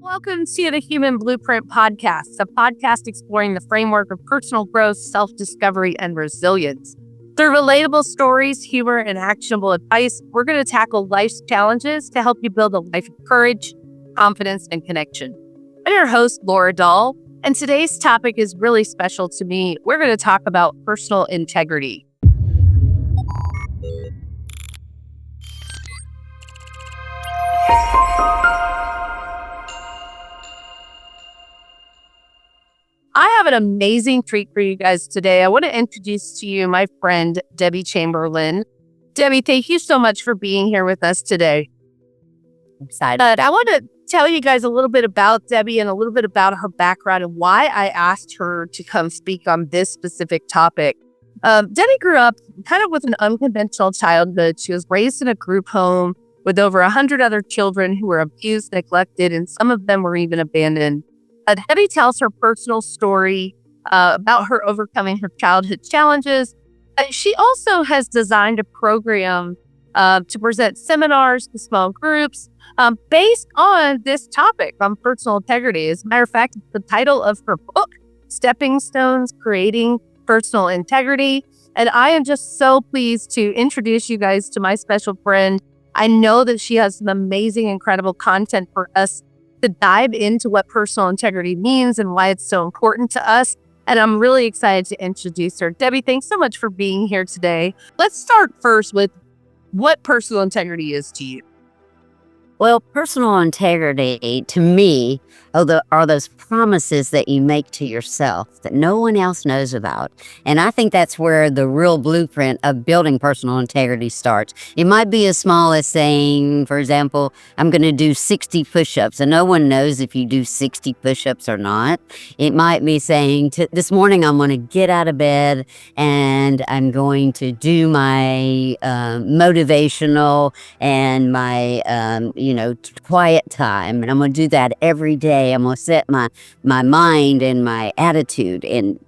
Welcome to the Human Blueprint Podcast, a podcast exploring the framework of personal growth, self-discovery, and resilience. Through relatable stories, humor, and actionable advice, we're going to tackle life's challenges to help you build a life of courage, confidence, and connection. I'm your host, Laura Dahl, and today's topic is really special to me. We're going to talk about personal integrity. I have an amazing treat for you guys today. I want to introduce to you my friend, Debbie Chamberlain. Debbie, thank you so much for being here with us today. I'm excited. I want to tell you guys a little bit about Debbie and a little bit about her background and why I asked her to come speak on this specific topic. Debbie grew up kind of with an unconventional childhood. She was raised in a group home with over 100 other children who were abused, neglected, and some of them were even abandoned. Debbie tells her personal story about her overcoming her childhood challenges. She also has designed a program to present seminars to small groups based on this topic on personal integrity. As a matter of fact, it's the title of her book, Stepping Stones, Creating Personal Integrity. And I am just so pleased to introduce you guys to my special friend. I know that she has some amazing, incredible content for us to dive into what personal integrity means and why it's so important to us. And I'm really excited to introduce her. Debbie, thanks so much for being here today. Let's start first with what personal integrity is to you. Well, personal integrity to me are those promises that you make to yourself that no one else knows about. And I think that's where the real blueprint of building personal integrity starts. It might be as small as saying, for example, I'm going to do 60 push-ups, and no one knows if you do 60 push-ups or not. It might be saying, this morning I'm going to get out of bed and I'm going to do my motivational and my quiet time. And I'm going to do that every day. I'm going to set my mind and my attitude in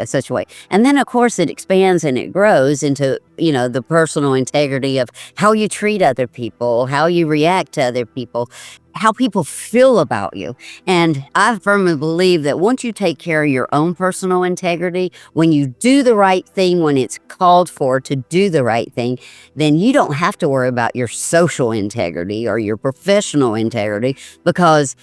such a way. And then, of course, it expands and it grows into, the personal integrity of how you treat other people, how you react to other people, how people feel about you. And I firmly believe that once you take care of your own personal integrity, when you do the right thing, when it's called for to do the right thing, then you don't have to worry about your social integrity or your professional integrity, because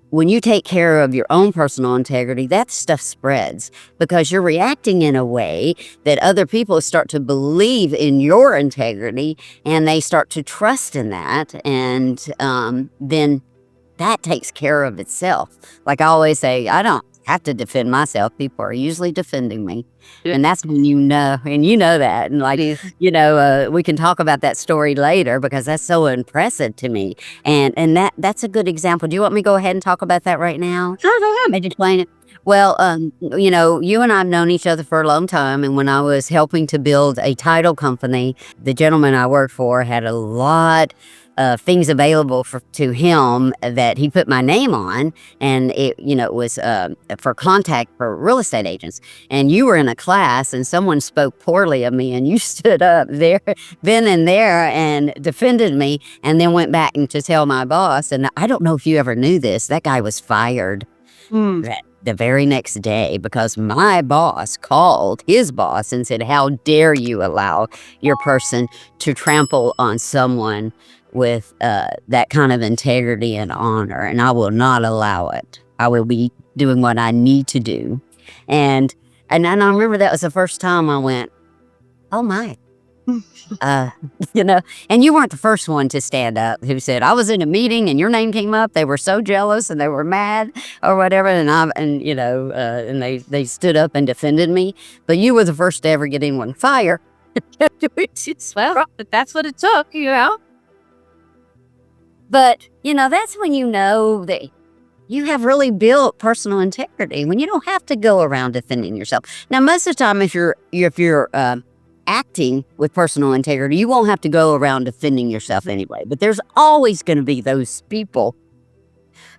when you take care of your own personal integrity, that stuff spreads because you're reacting in a way that other people start to believe in your integrity and they start to trust in that. And then that takes care of itself. Like I always say, I don't have to defend myself. People are usually defending me. Yeah. And that's when and you know that. And we can talk about that story later because that's so impressive to me. And that's a good example. Do you want me to go ahead and talk about that right now? Sure, go ahead. Maybe explain it. Well, you and I have known each other for a long time. And when I was helping to build a title company, the gentleman I worked for had a lot things available to him that he put my name on, and it was for contact for real estate agents. And you were in a class and someone spoke poorly of me, and you stood up there then and there and defended me, and then went back and to tell my boss. And I don't know if you ever knew this, that guy was fired the very next day because my boss called his boss and said, how dare you allow your person to trample on someone with that kind of integrity and honor, and I will not allow it. I will be doing what I need to do. And I remember that was the first time I went, oh my. And you weren't the first one to stand up who said, I was in a meeting and your name came up. They were so jealous and they were mad or whatever. And they stood up and defended me. But you were the first to ever get anyone fired. Well, that's what it took, But, that's when you know that you have really built personal integrity, when you don't have to go around defending yourself. Now, most of the time, if you're acting with personal integrity, you won't have to go around defending yourself anyway. But there's always going to be those people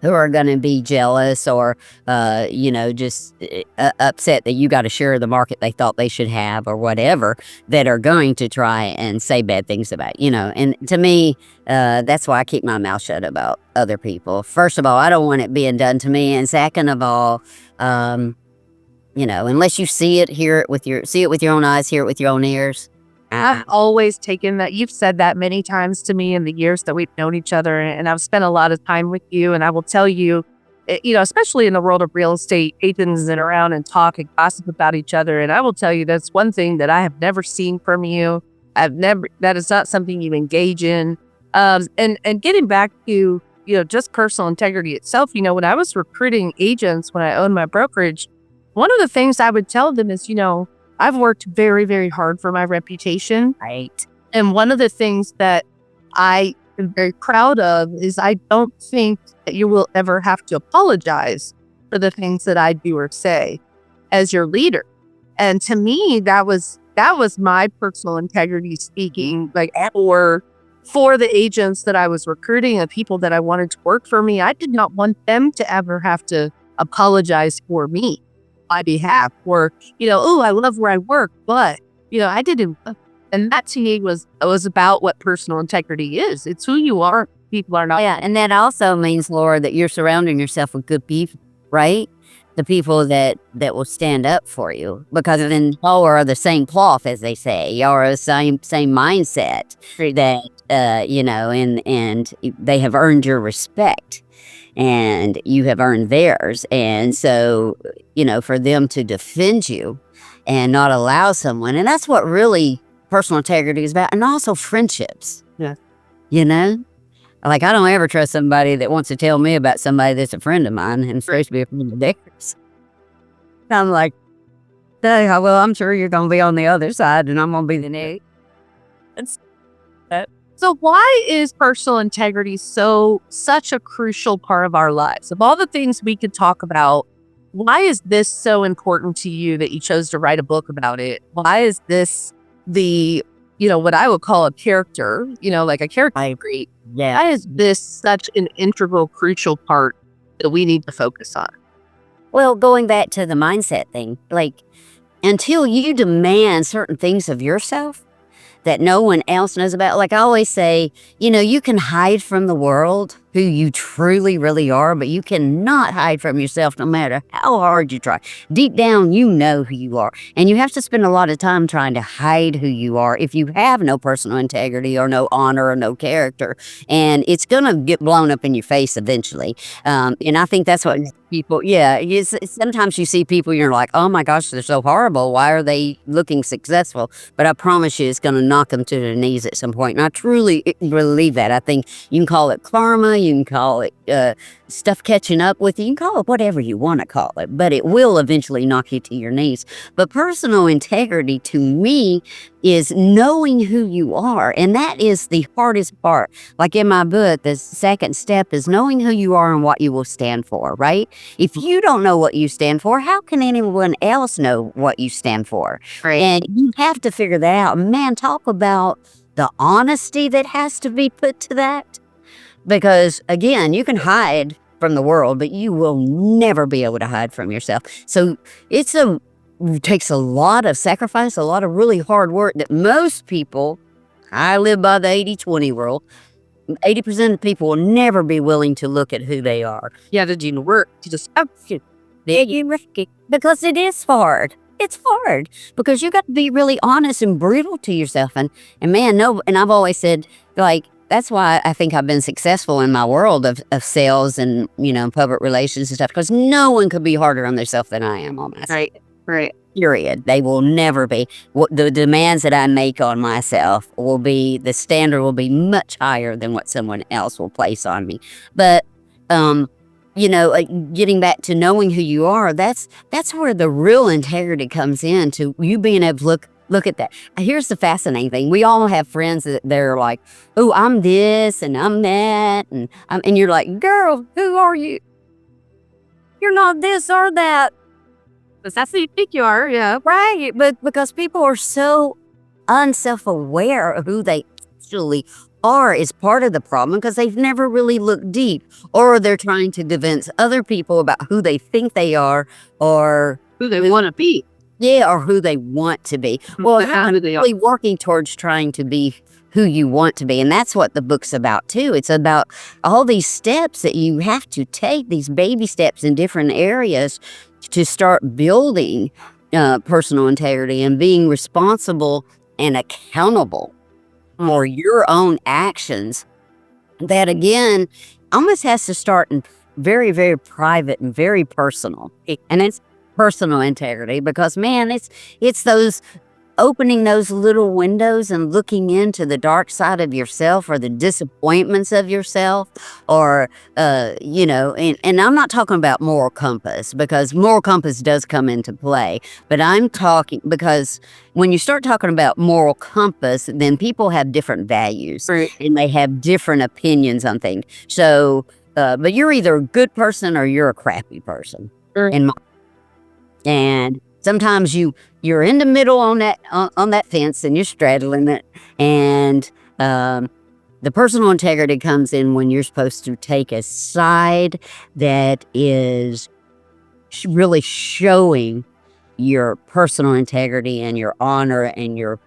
who are going to be jealous or, just upset that you got a share of the market they thought they should have or whatever, that are going to try and say bad things about, and to me, that's why I keep my mouth shut about other people. First of all, I don't want it being done to me. And second of all, unless you see it with your own eyes, hear it with your own ears. I've always taken that. You've said that many times to me in the years that we've known each other, and I've spent a lot of time with you. And I will tell you, especially in the world of real estate, agents sit around and talk and gossip about each other. And I will tell you, that's one thing that I have never seen from you. That is not something you engage in. And getting back to, just personal integrity itself, when I was recruiting agents, when I owned my brokerage, one of the things I would tell them is, I've worked very, very hard for my reputation. Right. And one of the things that I am very proud of is I don't think that you will ever have to apologize for the things that I do or say as your leader. And to me, that was my personal integrity speaking, like for the agents that I was recruiting and people that I wanted to work for me. I did not want them to ever have to apologize for me. My behalf, or I love where I work, but I didn't, and that to me was about what personal integrity is. It's who you are. People are not. Yeah, and that also means, Laura, that you're surrounding yourself with good people, right? The people that will stand up for you, because then y'all are the same cloth, as they say. Y'all are the same mindset that and they have earned your respect. And you have earned theirs. And so, for them to defend you and not allow someone, and that's what really personal integrity is about. And also friendships. Yeah. Like, I don't ever trust somebody that wants to tell me about somebody that's a friend of mine and supposed to be a friend of theirs. I'm like, hey, well, I'm sure you're going to be on the other side and I'm going to be the next. So why is personal integrity such a crucial part of our lives? Of all the things we could talk about, why is this so important to you that you chose to write a book about it? Why is this what I would call a character, like a character trait? Yeah. Why is this such an integral, crucial part that we need to focus on? Well, going back to the mindset thing, like, until you demand certain things of yourself that no one else knows about. Like I always say, you can hide from the world who you truly, really are, but you cannot hide from yourself no matter how hard you try. Deep down, you know who you are. And you have to spend a lot of time trying to hide who you are if you have no personal integrity or no honor or no character. And it's going to get blown up in your face eventually. And I think that's what people, sometimes you see people, you're like, oh my gosh, they're so horrible. Why are they looking successful? But I promise you, it's going to knock them to their knees at some point. And I truly believe that. I think you can call it karma. You can call it stuff catching up with you. You can call it whatever you want to call it, but it will eventually knock you to your knees. But personal integrity to me is knowing who you are. And that is the hardest part. Like in my book, the second step is knowing who you are and what you will stand for, right? If you don't know what you stand for, how can anyone else know what you stand for? Right. And you have to figure that out. Man, talk about the honesty that has to be put to that. Because again, you can hide from the world, but you will never be able to hide from yourself. So it takes a lot of sacrifice, a lot of really hard work that most people, I live by the 80-20 rule, 80% of people will never be willing to look at who they are. Yeah, to do the work. To just because it is hard. It's hard because you got to be really honest and brutal to yourself. And man, and I've always said, like, that's why I think I've been successful in my world of sales and, public relations and stuff, because no one could be harder on themselves than I am on myself. Right. Period. They will never be. The demands that I make on myself the standard will be much higher than what someone else will place on me. But, getting back to knowing who you are, that's where the real integrity comes in, to you being able to look at that. Here's the fascinating thing. We all have friends that they're like, oh, I'm this and I'm that. And you're like, girl, who are you? You're not this or that. But that's who you think you are, yeah. Right. But because people are so unself-aware of who they actually are is part of the problem because they've never really looked deep, or they're trying to convince other people about who they think they are, or Who they want to be. yeah, or who they want to be. Well, Who they are. really working towards trying to be who you want to be. And that's what the book's about too. It's about all these steps that you have to take, these baby steps in different areas to start building personal integrity and being responsible and accountable for your own actions. That again almost has to start in very, very private and very personal. And it's personal integrity because, man, it's those opening those little windows and looking into the dark side of yourself or the disappointments of yourself, or and I'm not talking about moral compass, because moral compass does come into play, but I'm talking because when you start talking about moral compass, then people have different values, Right. and they have different opinions on things. So but you're either a good person or you're a crappy person. Right. And sometimes you're in the middle on that fence and you're straddling it. And the personal integrity comes in when you're supposed to take a side that is really showing your personal integrity and your honor and your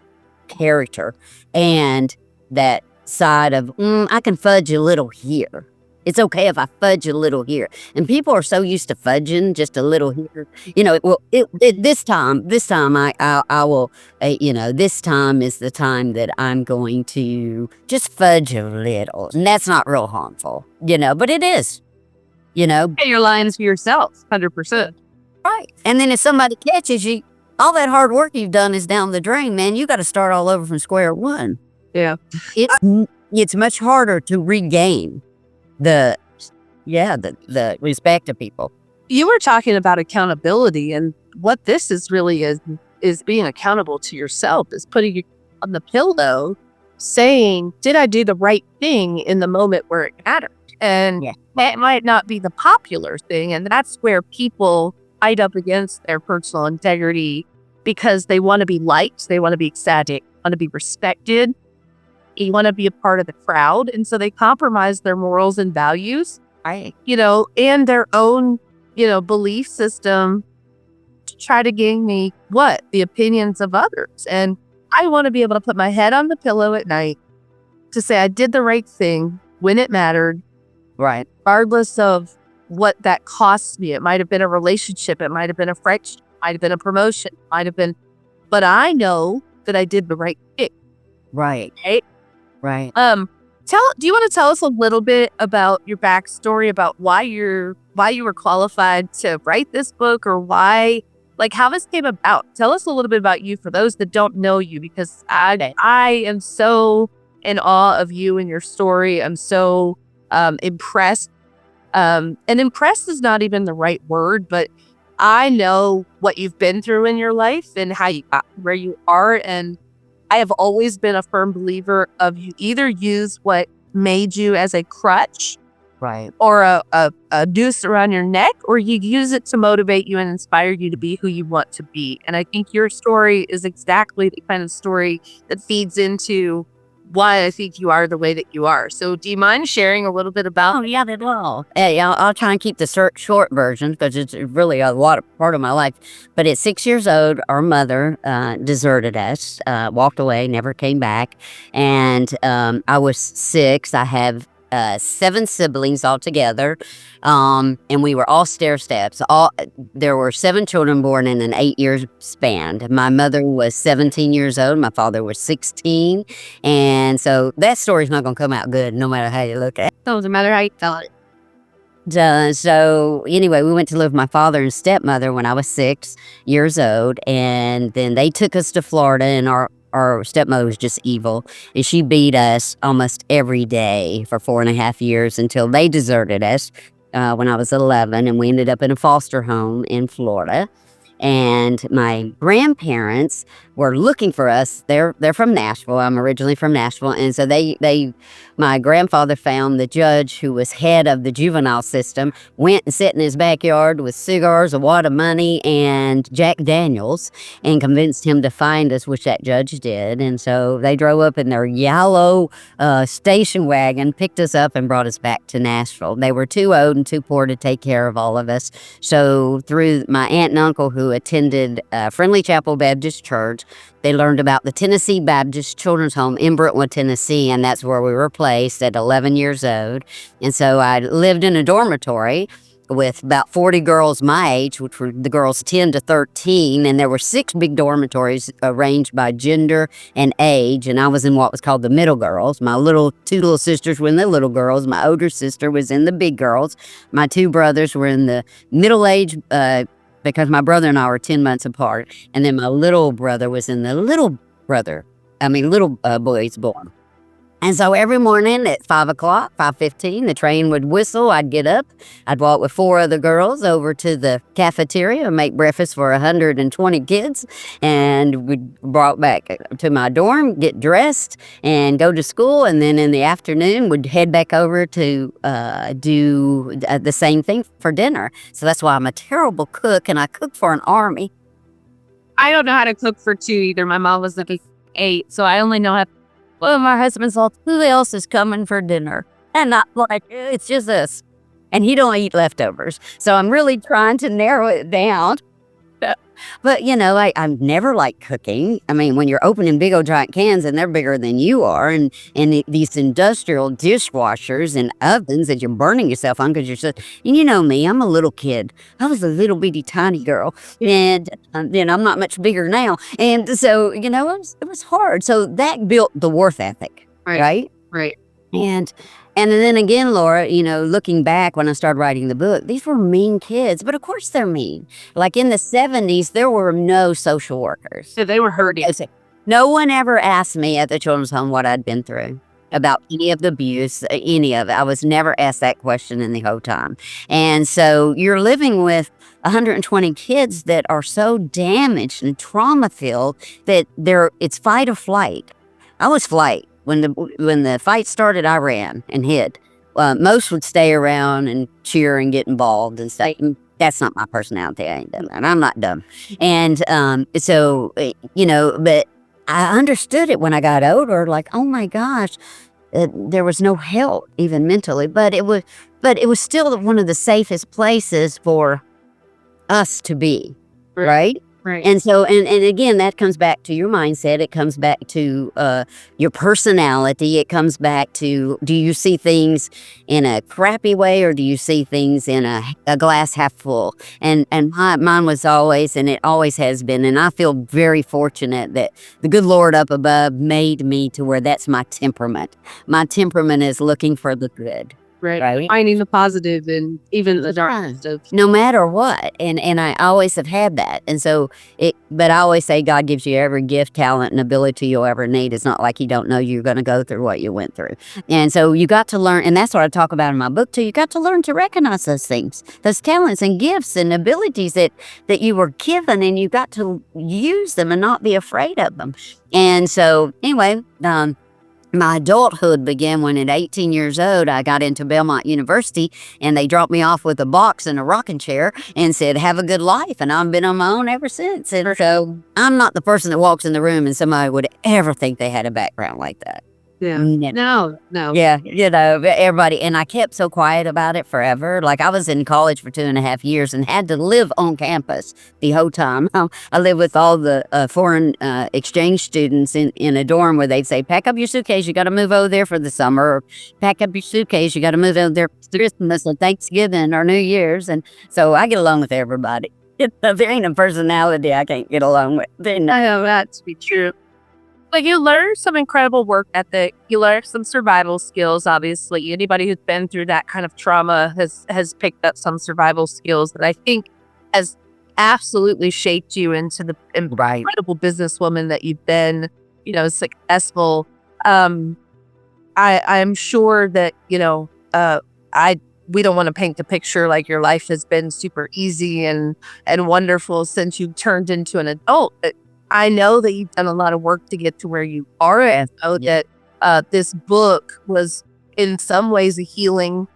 character, and that side of I can fudge a little here. It's okay if I fudge a little here. And people are so used to fudging just a little here. This time I will, this time is the time that I'm going to just fudge a little. And that's not real harmful, but it is, Pay your lines for yourself, 100%. Right. And then if somebody catches you, all that hard work you've done is down the drain, man. You got to start all over from square one. Yeah. It's much harder to regain the respect of people. You were talking about accountability, and what this is really is being accountable to yourself, is putting you on the pillow saying, did I do the right thing in the moment where it mattered? And that might not be the popular thing. And that's where people fight up against their personal integrity, because they want to be liked. They want to be ecstatic, want to be respected. You want to be a part of the crowd. And so they compromise their morals and values, and their own, belief system to try to gain the opinions of others. And I want to be able to put my head on the pillow at night to say I did the right thing when it mattered. Right. Regardless of what that costs me. It might have been a relationship. It might have been a friendship. It might have been a promotion. It might have been, but I know that I did the right thing. Right. Right. Do you want to tell us a little bit about your backstory, about why you were qualified to write this book, or how this came about? Tell us a little bit about you for those that don't know you, because I am so in awe of you and your story. I'm so impressed. And impressed is not even the right word, but I know what you've been through in your life and how you got where you are. And I have always been a firm believer of you either use what made you as a crutch, right, or a noose around your neck, or you use it to motivate you and inspire you to be who you want to be. And I think your story is exactly the kind of story that feeds into why I think you are the way that you are. So do you mind sharing a little bit about? Oh, yeah, they will. I'll try and keep the short version because it's really part of my life. But at 6 years old, our mother deserted us, walked away, never came back. And I was 6. I have 7 siblings altogether, and we were all stair steps. There were 7 children born in an 8-year span. My mother was 17 years old. My father was 16, and so that story's not going to come out good, no matter how you look at it. Doesn't matter how you tell it. So anyway, we went to live with my father and stepmother when I was 6 years old, and then they took us to Florida, and our stepmother was just evil, and she beat us almost every day for 4.5 years until they deserted us when I was 11, and we ended up in a foster home in Florida. And my grandparents were looking for us. They're from Nashville. I'm originally from Nashville. And so my grandfather found the judge who was head of the juvenile system, went and sat in his backyard with cigars, a wad of money, and Jack Daniels, and convinced him to find us, which that judge did. And so they drove up in their yellow station wagon, picked us up, and brought us back to Nashville. They were too old and too poor to take care of all of us. So through my aunt and uncle, who attended Friendly Chapel Baptist Church, they learned about the Tennessee Baptist Children's Home in Brentwood, Tennessee, and that's where we were placed at 11 years old. And so I lived in a dormitory with about 40 girls my age, which were the girls 10 to 13, and there were 6 big dormitories arranged by gender and age, and I was in what was called the middle girls. My two little sisters were in the little girls. My older sister was in the big girls. My 2 brothers were in the middle age, because my brother and I were 10 months apart, and then my little brother was in the little boys born. And so every morning at 5 o'clock, 5:15, the train would whistle. I'd get up. I'd walk with 4 other girls over to the cafeteria and make breakfast for 120 kids. And we'd brought back to my dorm, get dressed, and go to school. And then in the afternoon, we'd head back over to do the same thing for dinner. So that's why I'm a terrible cook, and I cook for an army. I don't know how to cook for 2 either. My mom was like 8, so I only know how. Well, my husband's like, who else is coming for dinner? And I'm like, it's just us. And he don't eat leftovers. So I'm really trying to narrow it down. But, I've never liked cooking. I mean, when you're opening big old giant cans and they're bigger than you are, and these industrial dishwashers and ovens that you're burning yourself on because you're so, and you know me, I'm a little kid. I was a little bitty tiny girl, and I'm not much bigger now. And so, it was hard. So that built the work ethic, right? Right. And then again, Laura, looking back when I started writing the book, these were mean kids, but of course they're mean. Like in the 70s, there were no social workers. So they were hurting. No one ever asked me at the children's home what I'd been through, about any of the abuse, any of it. I was never asked that question in the whole time. And so you're living with 120 kids that are so damaged and trauma-filled that it's fight or flight. I was flight. When the fight started, I ran and hid. Most would stay around and cheer and get involved and stuff. That's not my personality. I ain't done that. I'm not dumb. And but I understood it when I got older. Like, oh my gosh, there was no help even mentally. But it was still one of the safest places for us to be, right? Right. And so, and again, that comes back to your mindset. It comes back to your personality. It comes back to, do you see things in a crappy way, or do you see things in a glass half full? And mine was always, and it always has been. And I feel very fortunate that the good Lord up above made me to where that's my temperament. My temperament is looking for the good. Right. Finding the positive in even the dark stuff. No matter what. And I always have had that. And so but I always say God gives you every gift, talent, and ability you'll ever need. It's not like He don't know you're going to go through what you went through. And so you got to learn, and that's what I talk about in my book too. You got to learn to recognize those things, those talents and gifts and abilities that you were given, and you got to use them and not be afraid of them. And so anyway, my adulthood began when at 18 years old, I got into Belmont University, and they dropped me off with a box and a rocking chair and said, have a good life. And I've been on my own ever since. And so I'm not the person that walks in the room and somebody would ever think they had a background like that. Yeah. No. Yeah. Everybody. And I kept so quiet about it forever. Like, I was in college for 2.5 years and had to live on campus the whole time. I lived with all the foreign exchange students in a dorm where they'd say, pack up your suitcase. You got to move over there for the summer. Or pack up your suitcase. You got to move over there for Christmas or Thanksgiving or New Year's. And so I get along with everybody. There ain't a personality I can't get along with. I know that to be true. Like, you learn some incredible work ethic. You learn some survival skills, obviously. Anybody who's been through that kind of trauma has picked up some survival skills that I think has absolutely shaped you into the incredible businesswoman that you've been, successful. I'm sure that, we don't want to paint the picture like your life has been super easy and wonderful since you turned into an adult. I know that you've done a lot of work to get to where you are. I know that this book was in some ways a healing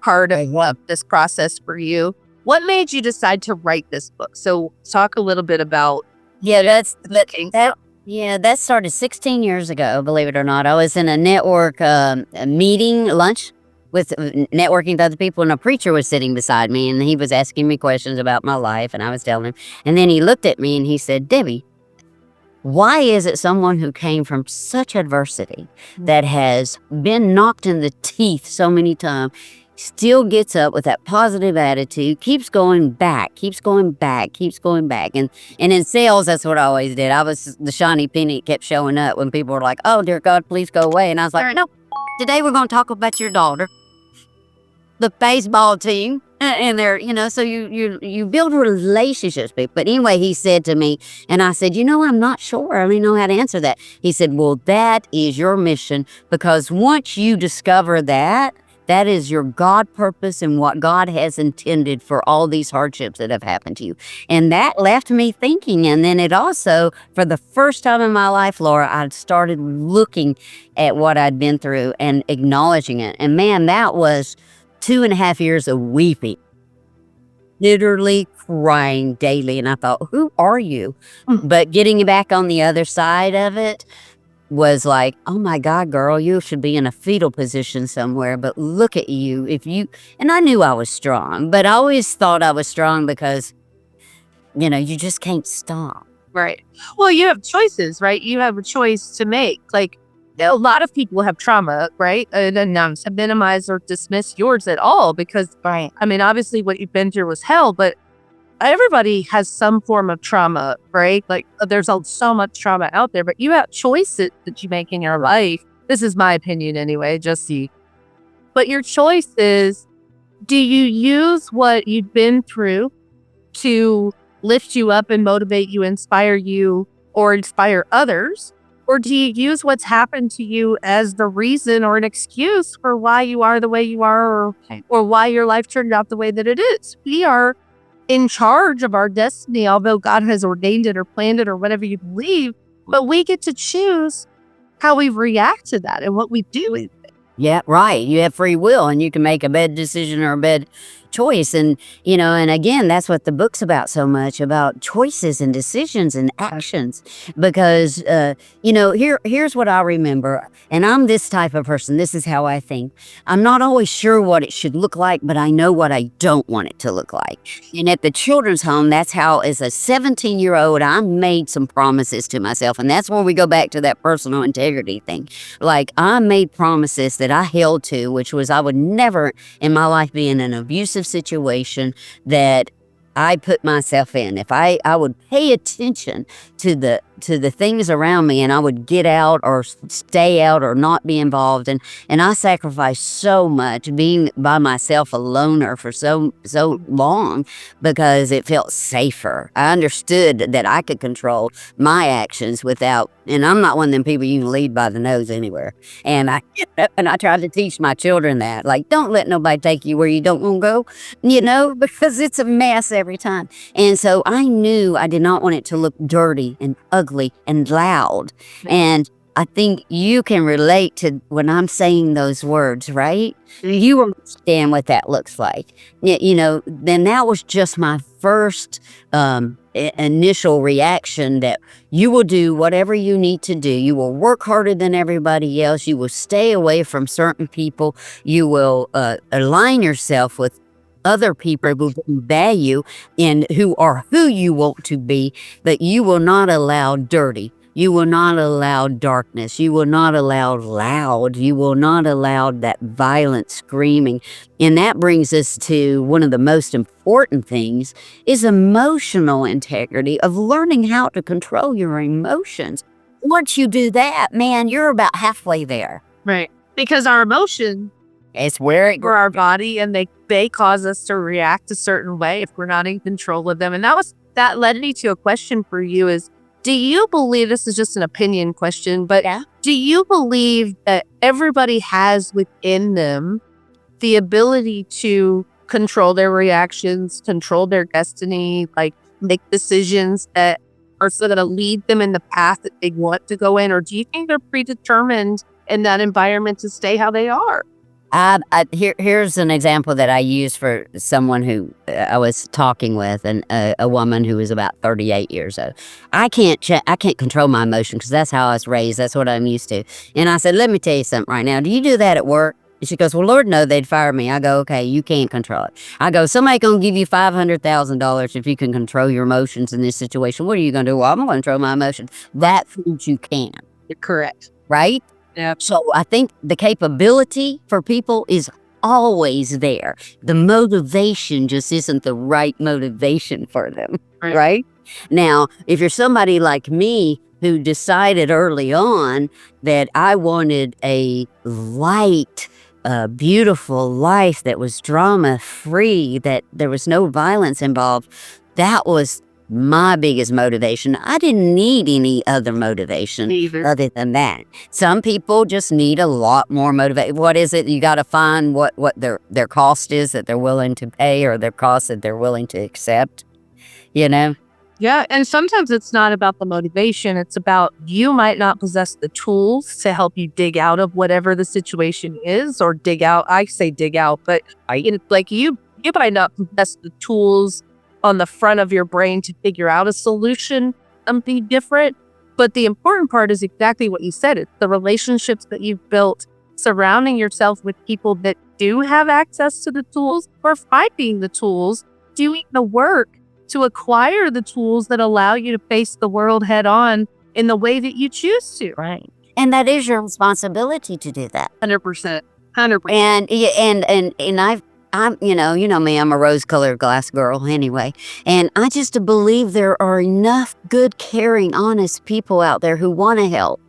part of this process for you. What made you decide to write this book? So talk a little bit about. That started 16 years ago, believe it or not. I was in a network a meeting, lunch, with networking with other people, and a preacher was sitting beside me, and he was asking me questions about my life, and I was telling him. And then he looked at me and he said, Debbie, why is it someone who came from such adversity, that has been knocked in the teeth so many times, still gets up with that positive attitude, keeps going back. And in sales, that's what I always did. I was the shiny penny that kept showing up when people were like, oh, dear God, please go away. And I was like, no, today we're going to talk about your daughter, the baseball team. And they're, so you build relationships. But anyway, he said to me, and I said, I'm not sure. I don't know how to answer that. He said, well, that is your mission, because once you discover that is your God purpose and what God has intended for all these hardships that have happened to you. And that left me thinking. And then it also, for the first time in my life, Laura, I started looking at what I'd been through and acknowledging it. And man, that was 2.5 years of weeping, literally crying daily. And I thought, who are you? But getting back on the other side of it was like, oh my God, girl, you should be in a fetal position somewhere, but look at you. And I knew I was strong, but I always thought I was strong because, you just can't stop. Right. Well, you have choices, right? You have a choice to make. Like, a lot of people have trauma, right? And not to minimize or dismiss yours at all, because, right. I mean, obviously what you've been through was hell, but everybody has some form of trauma, right? Like, there's so much trauma out there, but you have choices that you make in your life. This is my opinion anyway, just see. But your choice is, do you use what you've been through to lift you up and motivate you, inspire you, or inspire others? Or do you use what's happened to you as the reason or an excuse for why you are the way you are, or why your life turned out the way that it is? We are in charge of our destiny, although God has ordained it or planned it or whatever you believe, but we get to choose how we react to that and what we do with it. Yeah, right. You have free will, and you can make a bad decision or a bad choice. And, and again, that's what the book's about so much, about choices and decisions and actions. Because, here's what I remember. And I'm this type of person. This is how I think. I'm not always sure what it should look like, but I know what I don't want it to look like. And at the children's home, that's how, as a 17-year-old, I made some promises to myself. And that's where we go back to that personal integrity thing. Like, I made promises that I held to, which was I would never in my life be in an abusive situation that I put myself in. If I would pay attention to the things around me, and I would get out or stay out or not be involved. And I sacrificed so much being by myself, a loner, for so long, because it felt safer. I understood that I could control my actions without, and I'm not one of them people you can lead by the nose anywhere. And I tried to teach my children that, like, don't let nobody take you where you don't want to go, because it's a mess every time. And so I knew I did not want it to look dirty and ugly and loud. And I think you can relate to when I'm saying those words, right? You understand what that looks like. Then that was just my first initial reaction, that you will do whatever you need to do. You will work harder than everybody else. You will stay away from certain people. You will align yourself with other people who value and who are who you want to be, but you will not allow dirty. You will not allow darkness. You will not allow loud. You will not allow that violent screaming. And that brings us to one of the most important things, is emotional integrity, of learning how to control your emotions. Once you do that, man, you're about halfway there. Right. Because our emotion, it's where it for our body, and they cause us to react a certain way if we're not in control of them. And that led me to a question for you is, do you believe, this is just an opinion question, but do you believe that everybody has within them the ability to control their reactions, control their destiny, like make decisions that are so going to lead them in the path that they want to go in? Or do you think they're predetermined in that environment to stay how they are? Here's an example that I use for someone who I was talking with, and a woman who was about 38 years old. I can't control my emotion because that's how I was raised. That's what I'm used to. And I said, let me tell you something right now. Do you do that at work? And she goes, well, Lord, no, they'd fire me. I go, okay, you can't control it. I go, somebody gonna give you $500,000 if you can control your emotions in this situation. What are you gonna do? Well, I'm gonna control my emotions. That means you can. You're correct. Right? Yeah. So I think the capability for people is always there. The motivation just isn't the right motivation for them, right? Now, if you're somebody like me who decided early on that I wanted a light, beautiful life that was drama-free, that there was no violence involved, that was my biggest motivation. I didn't need any other motivation other than that. Some people just need a lot more motivation. What is it? You got to find what their cost is that they're willing to pay, or their cost that they're willing to accept, you know? Yeah, and sometimes it's not about the motivation. It's about you might not possess the tools to help you dig out of whatever the situation is, or dig out. I say dig out, but like you might not possess the tools on the front of your brain to figure out a solution, something different. But the important part is exactly what you said. It's the relationships that you've built, surrounding yourself with people that do have access to the tools, or finding the tools, doing the work to acquire the tools that allow you to face the world head on in the way that you choose to. Right. And that is your responsibility to do that. 100%. 100%. And I'm, you know me, I'm a rose-colored glass girl anyway. And I just believe there are enough good, caring, honest people out there who want to help.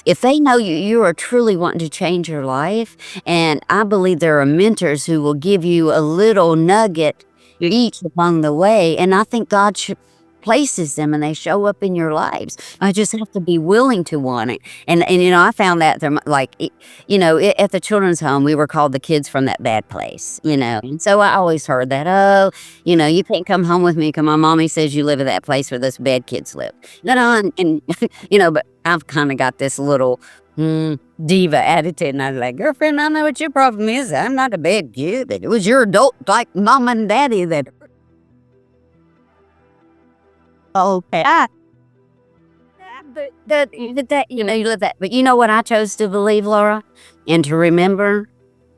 If they know you are truly wanting to change your life, and I believe there are mentors who will give you a little nugget each along the way, and I think God places them and they show up in your lives. I just have to be willing to want it. And I found that at the children's home, we were called the kids from that bad place, And so I always heard that, you can't come home with me because my mommy says you live at that place where those bad kids live. But I've kind of got this little diva attitude, and I was like, girlfriend, I know what your problem is. I'm not a bad kid. It was your adult, like mom and daddy that. Okay. You live that. But you know what I chose to believe, Laura? And to remember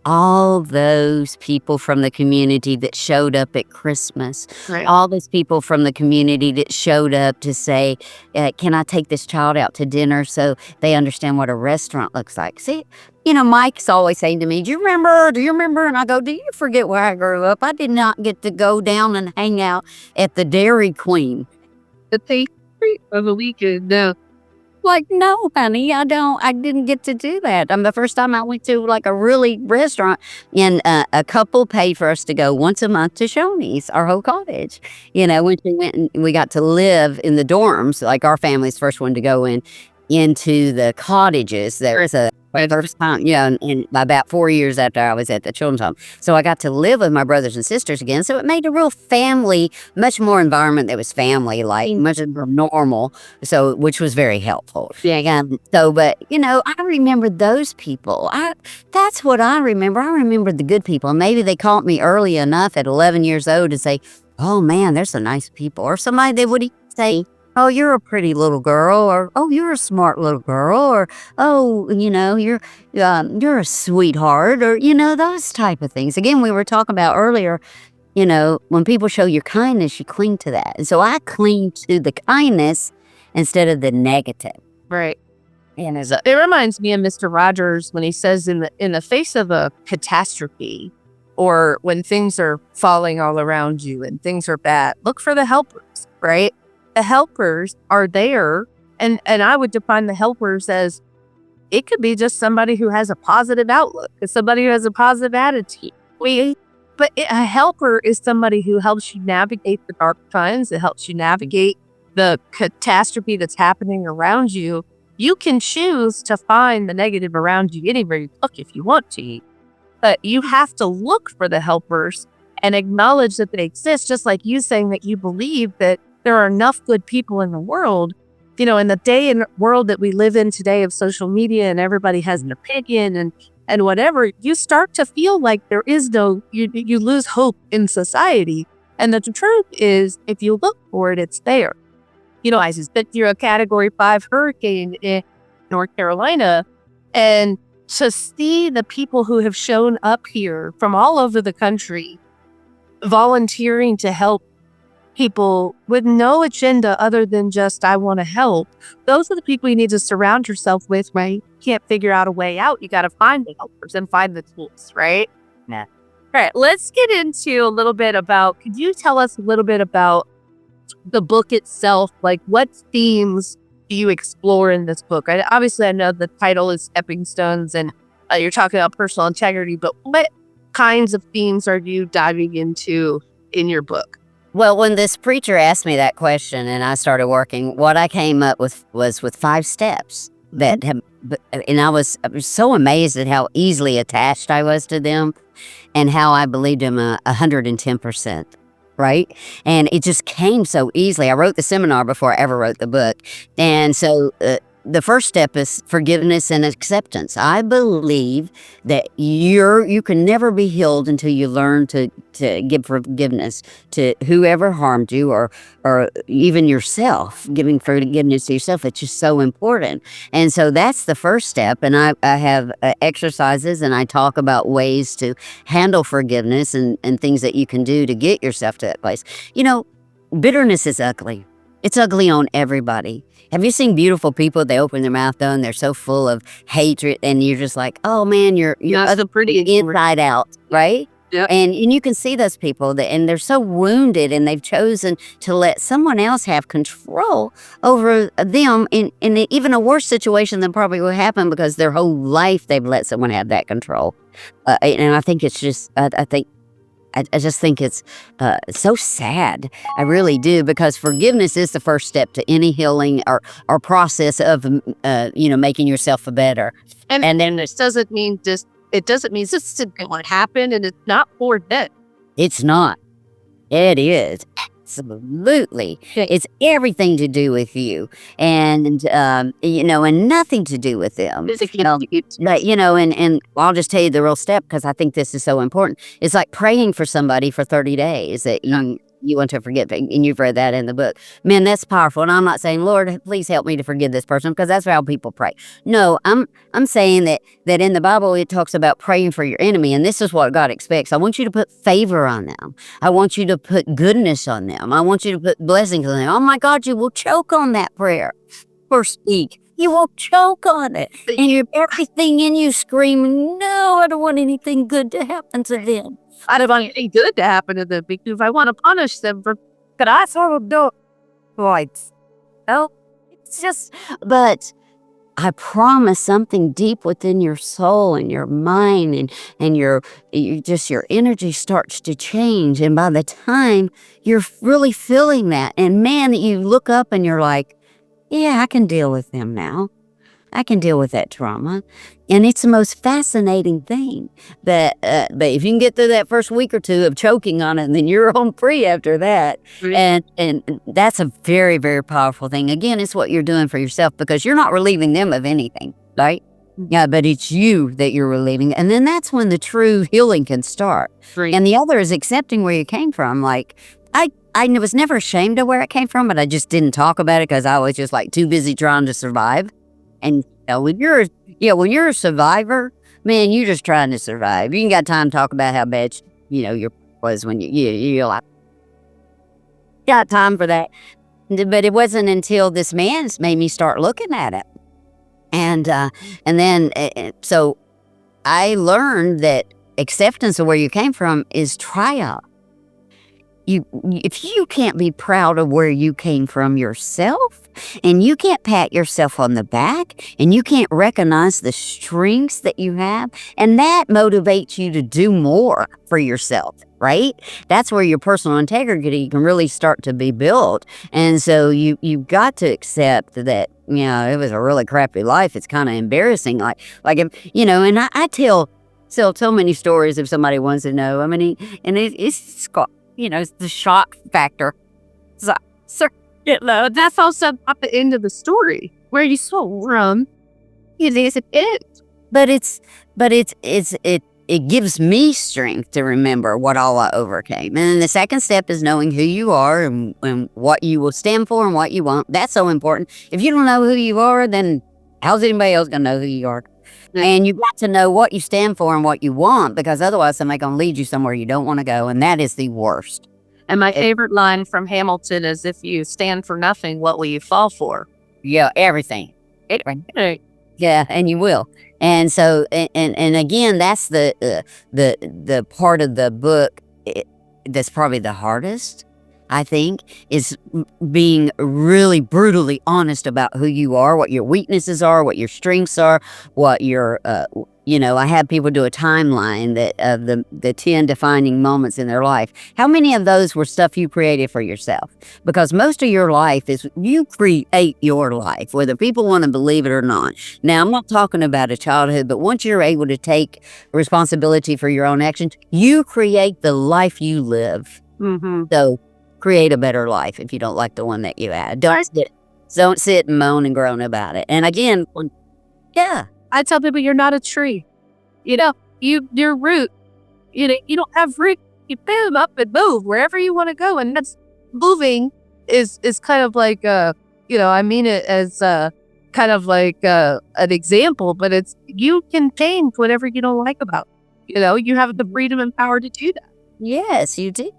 all those people from the community that showed up at Christmas. Right. All those people from the community that showed up to say, can I take this child out to dinner so they understand what a restaurant looks like? See, Mike's always saying to me, do you remember? And I go, do you forget where I grew up? I did not get to go down and hang out at the Dairy Queen. The pastry of the weekend, no. Like, no, honey, I didn't get to do that. The first time I went to like a really restaurant, and a couple paid for us to go once a month to Shoney's, our whole cottage. When we went and we got to live in the dorms, like our family's first one to go into the cottages. There was a first time, and about 4 years after I was at the children's home. So I got to live with my brothers and sisters again. So it made a real family, much more environment that was family-like, much more normal. So, which was very helpful. Yeah. But I remember those people. That's what I remember. I remember the good people. And maybe they caught me early enough at 11 years old to say, oh man, there's some nice people. Or somebody that would say, oh, you're a pretty little girl, or oh, you're a smart little girl, or oh, you're a sweetheart, or those type of things. Again, we were talking about earlier, when people show you kindness, you cling to that. And so I cling to the kindness instead of the negative. Right. And it reminds me of Mr. Rogers when he says in the face of a catastrophe, or when things are falling all around you and things are bad, look for the helpers, right? The helpers are there, and I would define the helpers as, it could be just somebody who has a positive outlook, it's somebody who has a positive attitude. But a helper is somebody who helps you navigate the dark times. It helps you navigate the catastrophe that's happening around you. You can choose to find the negative around you anywhere you look if you want to. But you have to look for the helpers and acknowledge that they exist, just like you saying that you believe that there are enough good people in the world. In the day and world that we live in today of social media and everybody has an opinion and whatever, you start to feel like there is you lose hope in society. And the truth is, if you look for it, it's there. I just been through a Category 5 hurricane in North Carolina, and to see the people who have shown up here from all over the country volunteering to help people with no agenda other than just, I want to help. Those are the people you need to surround yourself with, right? You can't figure out a way out. You got to find the helpers and find the tools, right? Yeah. All right, let's get into a little bit about, could you tell us a little bit about the book itself? Like, what themes do you explore in this book? Obviously, I know the title is Stepping Stones and you're talking about personal integrity, but what kinds of themes are you diving into in your book? Well, when this preacher asked me that question and I started working, what I came up with was with 5 steps that have, and I was so amazed at how easily attached I was to them and how I believed them 110%. Right? And it just came so easily. I wrote the seminar before I ever wrote the book. And so the first step is forgiveness and acceptance. I believe that you can never be healed until you learn to give forgiveness to whoever harmed you or even yourself. Giving forgiveness to yourself, it's just so important. And so that's the first step. And I have exercises and I talk about ways to handle forgiveness and things that you can do to get yourself to that place. Bitterness is ugly. It's ugly on everybody. Have you seen beautiful people? They open their mouth though, and they're so full of hatred, and you're just like, oh man, you're so pretty inside out, right? Yeah. And you can see those people and they're so wounded, and they've chosen to let someone else have control over them in even a worse situation than probably would happen, because their whole life they've let someone have that control. And I think it's just, I just think it's so sad. I really do, because forgiveness is the first step to any healing or process of, making yourself better. And then this doesn't mean this is what happened, and it's not for that. It's not. It is. Absolutely. It's everything to do with you and nothing to do with them. And I'll just tell you the real step, because I think this is so important. It's like praying for somebody for 30 days that you want to forgive, and you've read that in the book. Man, that's powerful. And I'm not saying, Lord, please help me to forgive this person, because that's how people pray. No, I'm saying that in the Bible it talks about praying for your enemy, and this is what God expects. I want you to put favor on them. I want you to put goodness on them. I want you to put blessings on them. Oh my God, you will choke on that prayer or speak. You will choke on it, and everything in you screaming, no, I don't want anything good to happen to them. I don't want anything good to happen to them, because I want to punish them for that I sort of do. Right. Oh, it's just, but I promise something deep within your soul and your mind and your energy starts to change. And by the time you're really feeling that, and man, you look up and you're like, yeah, I can deal with them now. I can deal with that trauma. And it's the most fascinating thing. But if you can get through that first week or two of choking on it, then you're home free after that. Right. And that's a very, very powerful thing. Again, it's what you're doing for yourself, because you're not relieving them of anything, right? Yeah, but it's you that you're relieving. And then that's when the true healing can start. Right. And the other is accepting where you came from. Like, I was never ashamed of where it came from, but I just didn't talk about it because I was just like too busy trying to survive. And when you're a survivor, man, you're just trying to survive. You ain't got time to talk about how bad your was when you're like, got time for that. But it wasn't until this man made me start looking at it, and then so I learned that acceptance of where you came from is triumph. If you can't be proud of where you came from yourself, and you can't pat yourself on the back, and you can't recognize the strengths that you have, and that motivates you to do more for yourself, right? That's where your personal integrity can really start to be built. And so you've got to accept that, it was a really crappy life. It's kind of embarrassing. Like if, and I tell tell so many stories if somebody wants to know. I mean, it's got, it's the shock factor. So, That's also at the end of the story where you saw from. It is it. but it gives me strength to remember what all I overcame. And then the second step is knowing who you are and what you will stand for and what you want. That's so important. If you don't know who you are, then how's anybody else going to know who you are? And you've got to know what you stand for and what you want, because otherwise somebody's going to lead you somewhere you don't want to go. And that is the worst. And my favorite line from Hamilton is, if you stand for nothing, what will you fall for? Yeah, everything. Yeah, and you will. And so, and again, that's the part of the book that's probably the hardest, I think, is being really brutally honest about who you are, what your weaknesses are, what your strengths are, what your, I had people do a timeline that of the 10 defining moments in their life. How many of those were stuff you created for yourself? Because most of your life is, you create your life, whether people want to believe it or not. Now, I'm not talking about a childhood, but once you're able to take responsibility for your own actions, you create the life you live. Mm-hmm. So create a better life if you don't like the one that you had. Don't sit and moan and groan about it. And again, I tell people, you're not a tree. Your root, you don't have root. You boom up and move wherever you want to go. And that's moving is kind of like, I mean it as kind of like an example, but it's, you can change whatever you don't like about it. You have the freedom and power to do that. Yes, you do.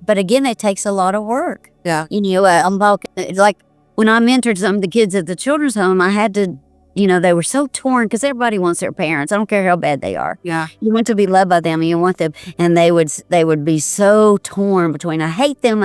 But again, it takes a lot of work. Yeah. I'm talking, like when I mentored some of the kids at the children's home, I had to, they were so torn because everybody wants their parents. I don't care how bad they are. Yeah. You want to be loved by them and you want them. And they would be so torn between, I hate them,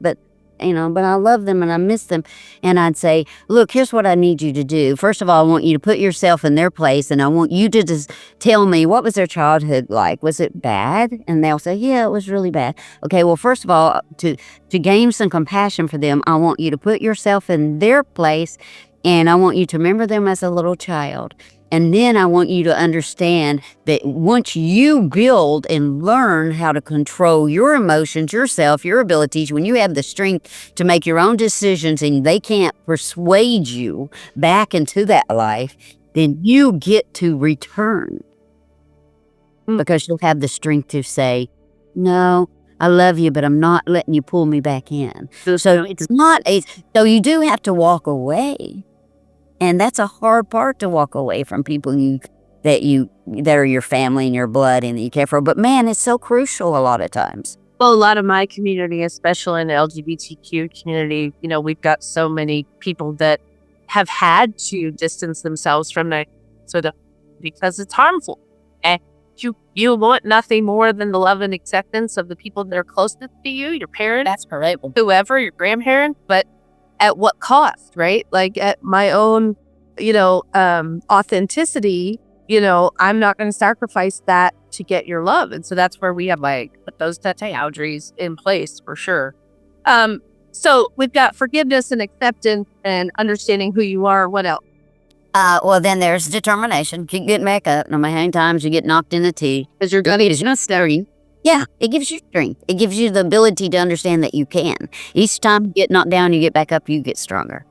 but but I love them and I miss them. And I'd say, look, here's what I need you to do. First of all, I want you to put yourself in their place, and I want you to just tell me, what was their childhood like? Was it bad? And they'll say, yeah, it was really bad. Okay, well, first of all, to gain some compassion for them, I want you to put yourself in their place, and I want you to remember them as a little child. And then I want you to understand that once you build and learn how to control your emotions, yourself, your abilities, when you have the strength to make your own decisions and they can't persuade you back into that life, then you get to return. Because you'll have the strength to say, no, I love you, but I'm not letting you pull me back in. So it's not so you do have to walk away. And that's a hard part, to walk away from people that are your family and your blood and that you care for. But man, it's so crucial a lot of times. Well, a lot of my community, especially in the LGBTQ community, we've got so many people that have had to distance themselves from that because it's harmful. And you want nothing more than the love and acceptance of the people that are closest to you, your parents, That's correct. whoever, your grandparents, but at what cost, right? Like at my own, authenticity, I'm not going to sacrifice that to get your love. And so that's where we have put those boundaries in place for sure. So we've got forgiveness and acceptance and understanding who you are. What else? Well, then there's determination. Keep getting back up. No matter how many times you get knocked in the teeth. Because you're going to study. Yeah, it gives you strength. It gives you the ability to understand that you can. Each time you get knocked down, you get back up, you get stronger.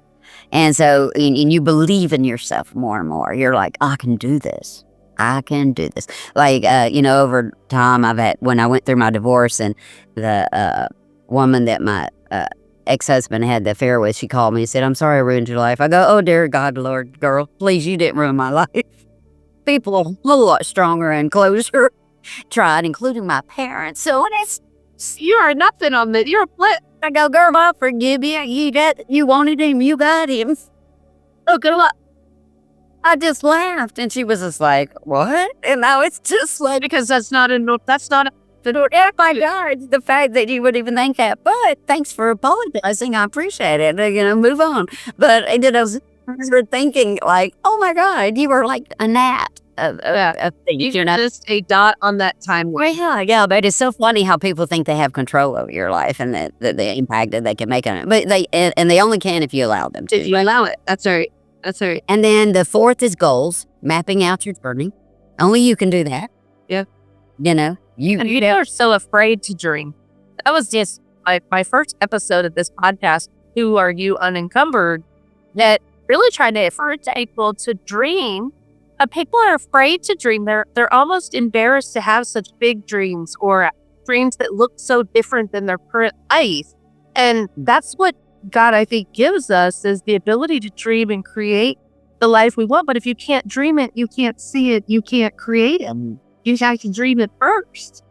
And so, and you believe in yourself more and more. You're like, I can do this. I can do this. Like, over time, when I went through my divorce, and the woman that my ex-husband had the affair with, she called me and said, I'm sorry I ruined your life. I go, oh, dear God, Lord, girl, please, you didn't ruin my life. People are a whole lot stronger and closer. Tried, including my parents. So you are nothing on that. You're a flip. I go, girl, I forgive you. You wanted him. You got him. Oh, good luck. I just laughed, and she was just like, "What?" And now it's just like, because that's not a. Oh my God, the fact that you would even think that. But thanks for apologizing. I appreciate it. Move on. But I was thinking like, oh my God, you were like a gnat. You're not just a dot on that timeline. Well, yeah, but it's so funny how people think they have control over your life and that the impact that they can make on it. But they only can if you allow them to. If you allow it. That's right. And then the fourth is goals, mapping out your journey. Only you can do that. Yeah. You know, And people are so afraid to dream. That was just my first episode of this podcast, Who Are You Unencumbered, that really trying to encourage people to dream. People are afraid to dream. They're almost embarrassed to have such big dreams or dreams that look so different than their current life. And that's what God, I think, gives us, is the ability to dream and create the life we want. But if you can't dream it, you can't see it, you can't create it. You have to dream it first.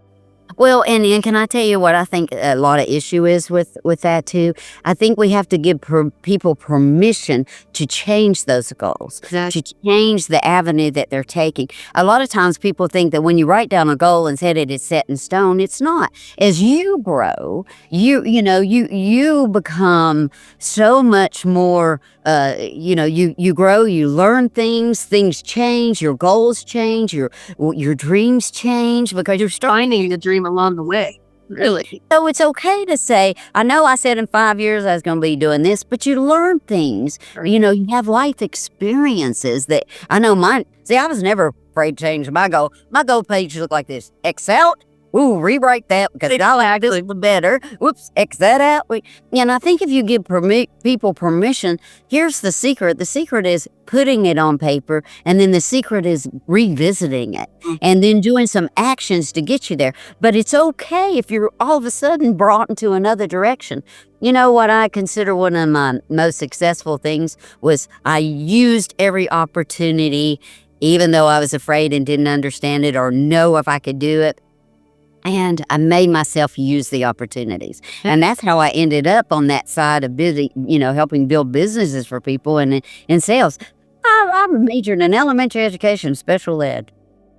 Well, and can I tell you what I think a lot of issue is with that too? I think we have to give people permission to change those goals, to change the avenue that they're taking. A lot of times people think that when you write down a goal and said it is set in stone, it's not. As you grow, you become so much more, you grow, you learn things change, your goals change, your dreams change, because you're Finding the dream along the way. Really. So it's okay to say, I know I said in 5 years I was going to be doing this, but you learn things. You have life experiences that I know mine. See, I was never afraid to change my goal. My goal page looked like this: X out. Ooh, rewrite that because I like this better. Whoops, X that out. And I think if you give people permission, here's the secret. The secret is putting it on paper, and then the secret is revisiting it and then doing some actions to get you there. But it's okay if you're all of a sudden brought into another direction. You know what I consider one of my most successful things was I used every opportunity, even though I was afraid and didn't understand it or know if I could do it. And I made myself use the opportunities. And that's how I ended up on that side of busy, helping build businesses for people and in sales. I majored in elementary education, special ed,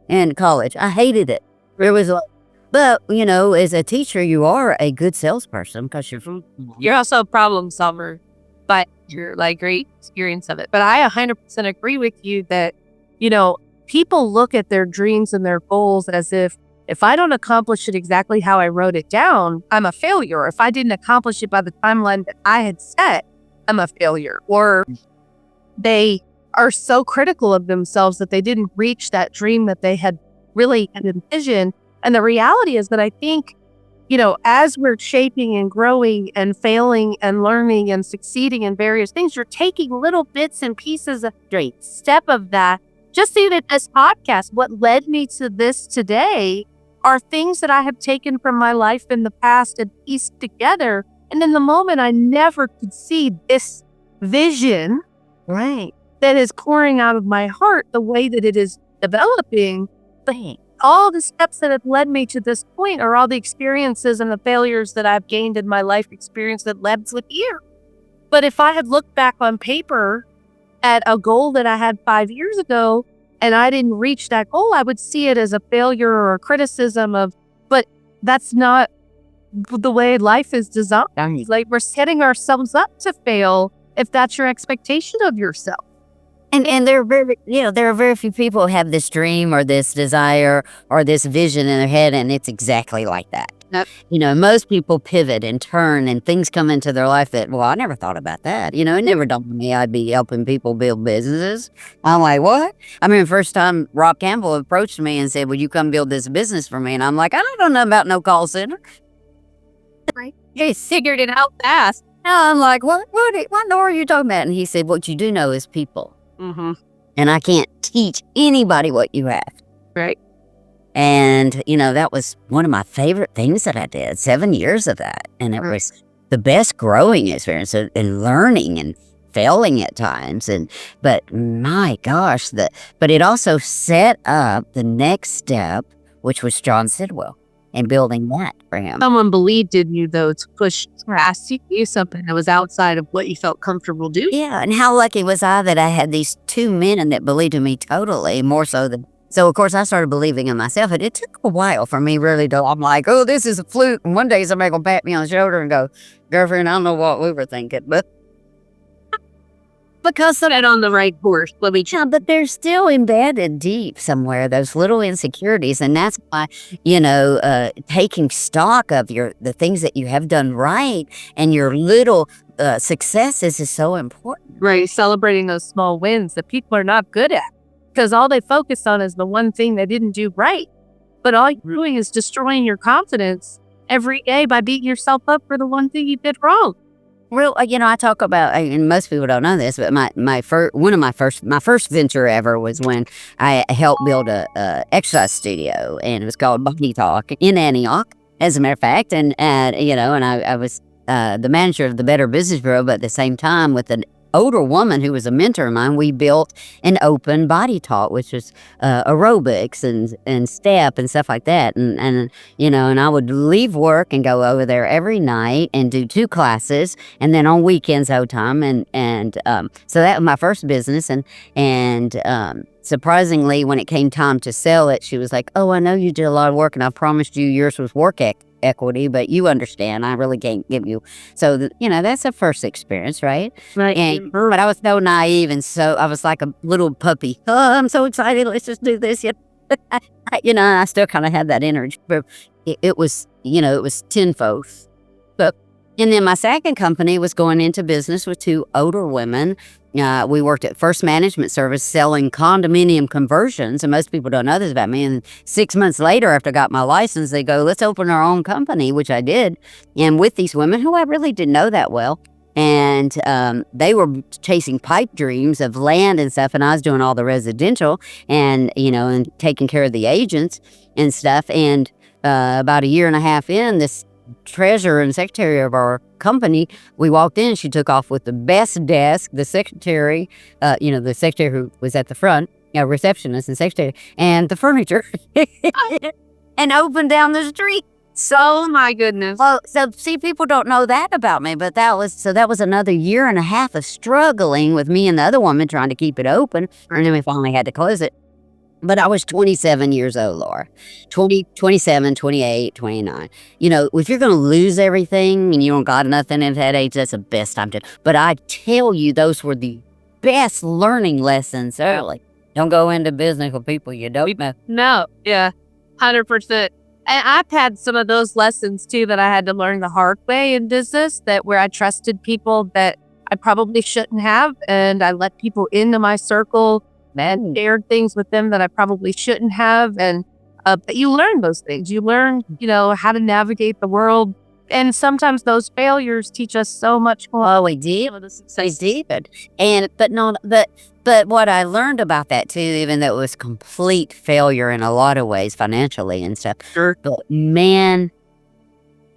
and college. I hated it. It was like, but, as a teacher, you are a good salesperson because you're also a problem solver, but you're like great experience of it. But I 100% agree with you that, people look at their dreams and their goals as if I don't accomplish it exactly how I wrote it down, I'm a failure. If I didn't accomplish it by the timeline that I had set, I'm a failure. Or they are so critical of themselves that they didn't reach that dream that they had really envisioned. And the reality is that I think, as we're shaping and growing and failing and learning and succeeding in various things, you're taking little bits and pieces of each step of that. Just see that this podcast, what led me to this today, are things that I have taken from my life in the past and pieced together. And in the moment, I never could see this vision, right, that is pouring out of my heart the way that it is developing. But all the steps that have led me to this point are all the experiences and the failures that I've gained in my life experience that led to here. But if I had looked back on paper at a goal that I had 5 years ago, and I didn't reach that goal, I would see it as a failure or a criticism but that's not the way life is designed. Like, we're setting ourselves up to fail if that's your expectation of yourself. And there are very few people who have this dream or this desire or this vision in their head, and it's exactly like that. Yep. Most people pivot and turn, and things come into their life that, well, I never thought about that. It never dawned on me I'd be helping people build businesses. I'm like, what? I mean, the first time Rob Campbell approached me and said, will you come build this business for me? And I'm like, I don't know about no call center. Right. He figured it out fast. And I'm like, what are you talking about? And he said, what you do know is people. Mm-hmm. And I can't teach anybody what you have. Right. And, that was one of my favorite things that I did, 7 years of that. And it was the best growing experience and learning and failing at times. But my gosh, but it also set up the next step, which was John Sidwell, and building that for him. Someone believed in you, though, to push past you something that was outside of what you felt comfortable doing. Yeah, and how lucky was I that I had these two men that believed in me totally, more so than... So, of course, I started believing in myself, and it took a while for me really to... I'm like, oh, this is a fluke. And one day somebody going to pat me on the shoulder and go, girlfriend, I don't know what we were thinking, but... Because of that on the right course. Yeah, but they're still embedded deep somewhere, those little insecurities. And that's why, taking stock of the things that you have done right and your little successes is so important. Right. Celebrating those small wins that people are not good at. because all they focus on is the one thing they didn't do right. But all you're doing is destroying your confidence every day by beating yourself up for the one thing you did wrong. Well, I talk about, and most people don't know this, but my first venture ever was when I helped build a exercise studio, and it was called Body Talk in Antioch, as a matter of fact, and I was the manager of the Better Business Bureau, but at the same time, with an older woman who was a mentor of mine, we built an open body talk, which was aerobics and step and stuff like that. And I would leave work and go over there every night and do 2 classes, and then on weekends overtime. And so that was my first business. And surprisingly, when it came time to sell it, she was like, "Oh, I know you did a lot of work, and I promised you yours was work equity, but you understand, I really can't give you." So, that's a first experience, right? Right. But I was so naive, and so I was like a little puppy. "Oh, I'm so excited. Let's just do this." I still kind of had that energy, but it was tenfold. And then my second company was going into business with 2 older women. We worked at First Management Service selling condominium conversions, and most people don't know this about me. And 6 months later, after I got my license, they go, "Let's open our own company," which I did. And with these women who I really didn't know that well. And they were chasing pipe dreams of land and stuff, and I was doing all the residential and taking care of the agents and stuff. And about a year and a half in, this treasurer and secretary of our company, we walked in, she took off with the best desk, the secretary, the secretary who was at the front, receptionist and secretary, and the furniture, and opened down the street. So, my goodness. Well, so see, people don't know that about me, but that was another year and a half of struggling with me and the other woman trying to keep it open, and then we finally had to close it. But I was 27 years old, Laura. 27, 28, 29. If you're going to lose everything and you don't got nothing at that age, that's the best time to. But I tell you, those were the best learning lessons early. Don't go into business with people you don't know. No, yeah, 100%. And I've had some of those lessons too that I had to learn the hard way in business, where I trusted people that I probably shouldn't have, and I let people into my circle and shared things with them that I probably shouldn't have. And but you learn those things. You learn, how to navigate the world. And sometimes those failures teach us so much more. Oh, we did. They did. But what I learned about that too, even though it was complete failure in a lot of ways, financially and stuff. Sure. But man,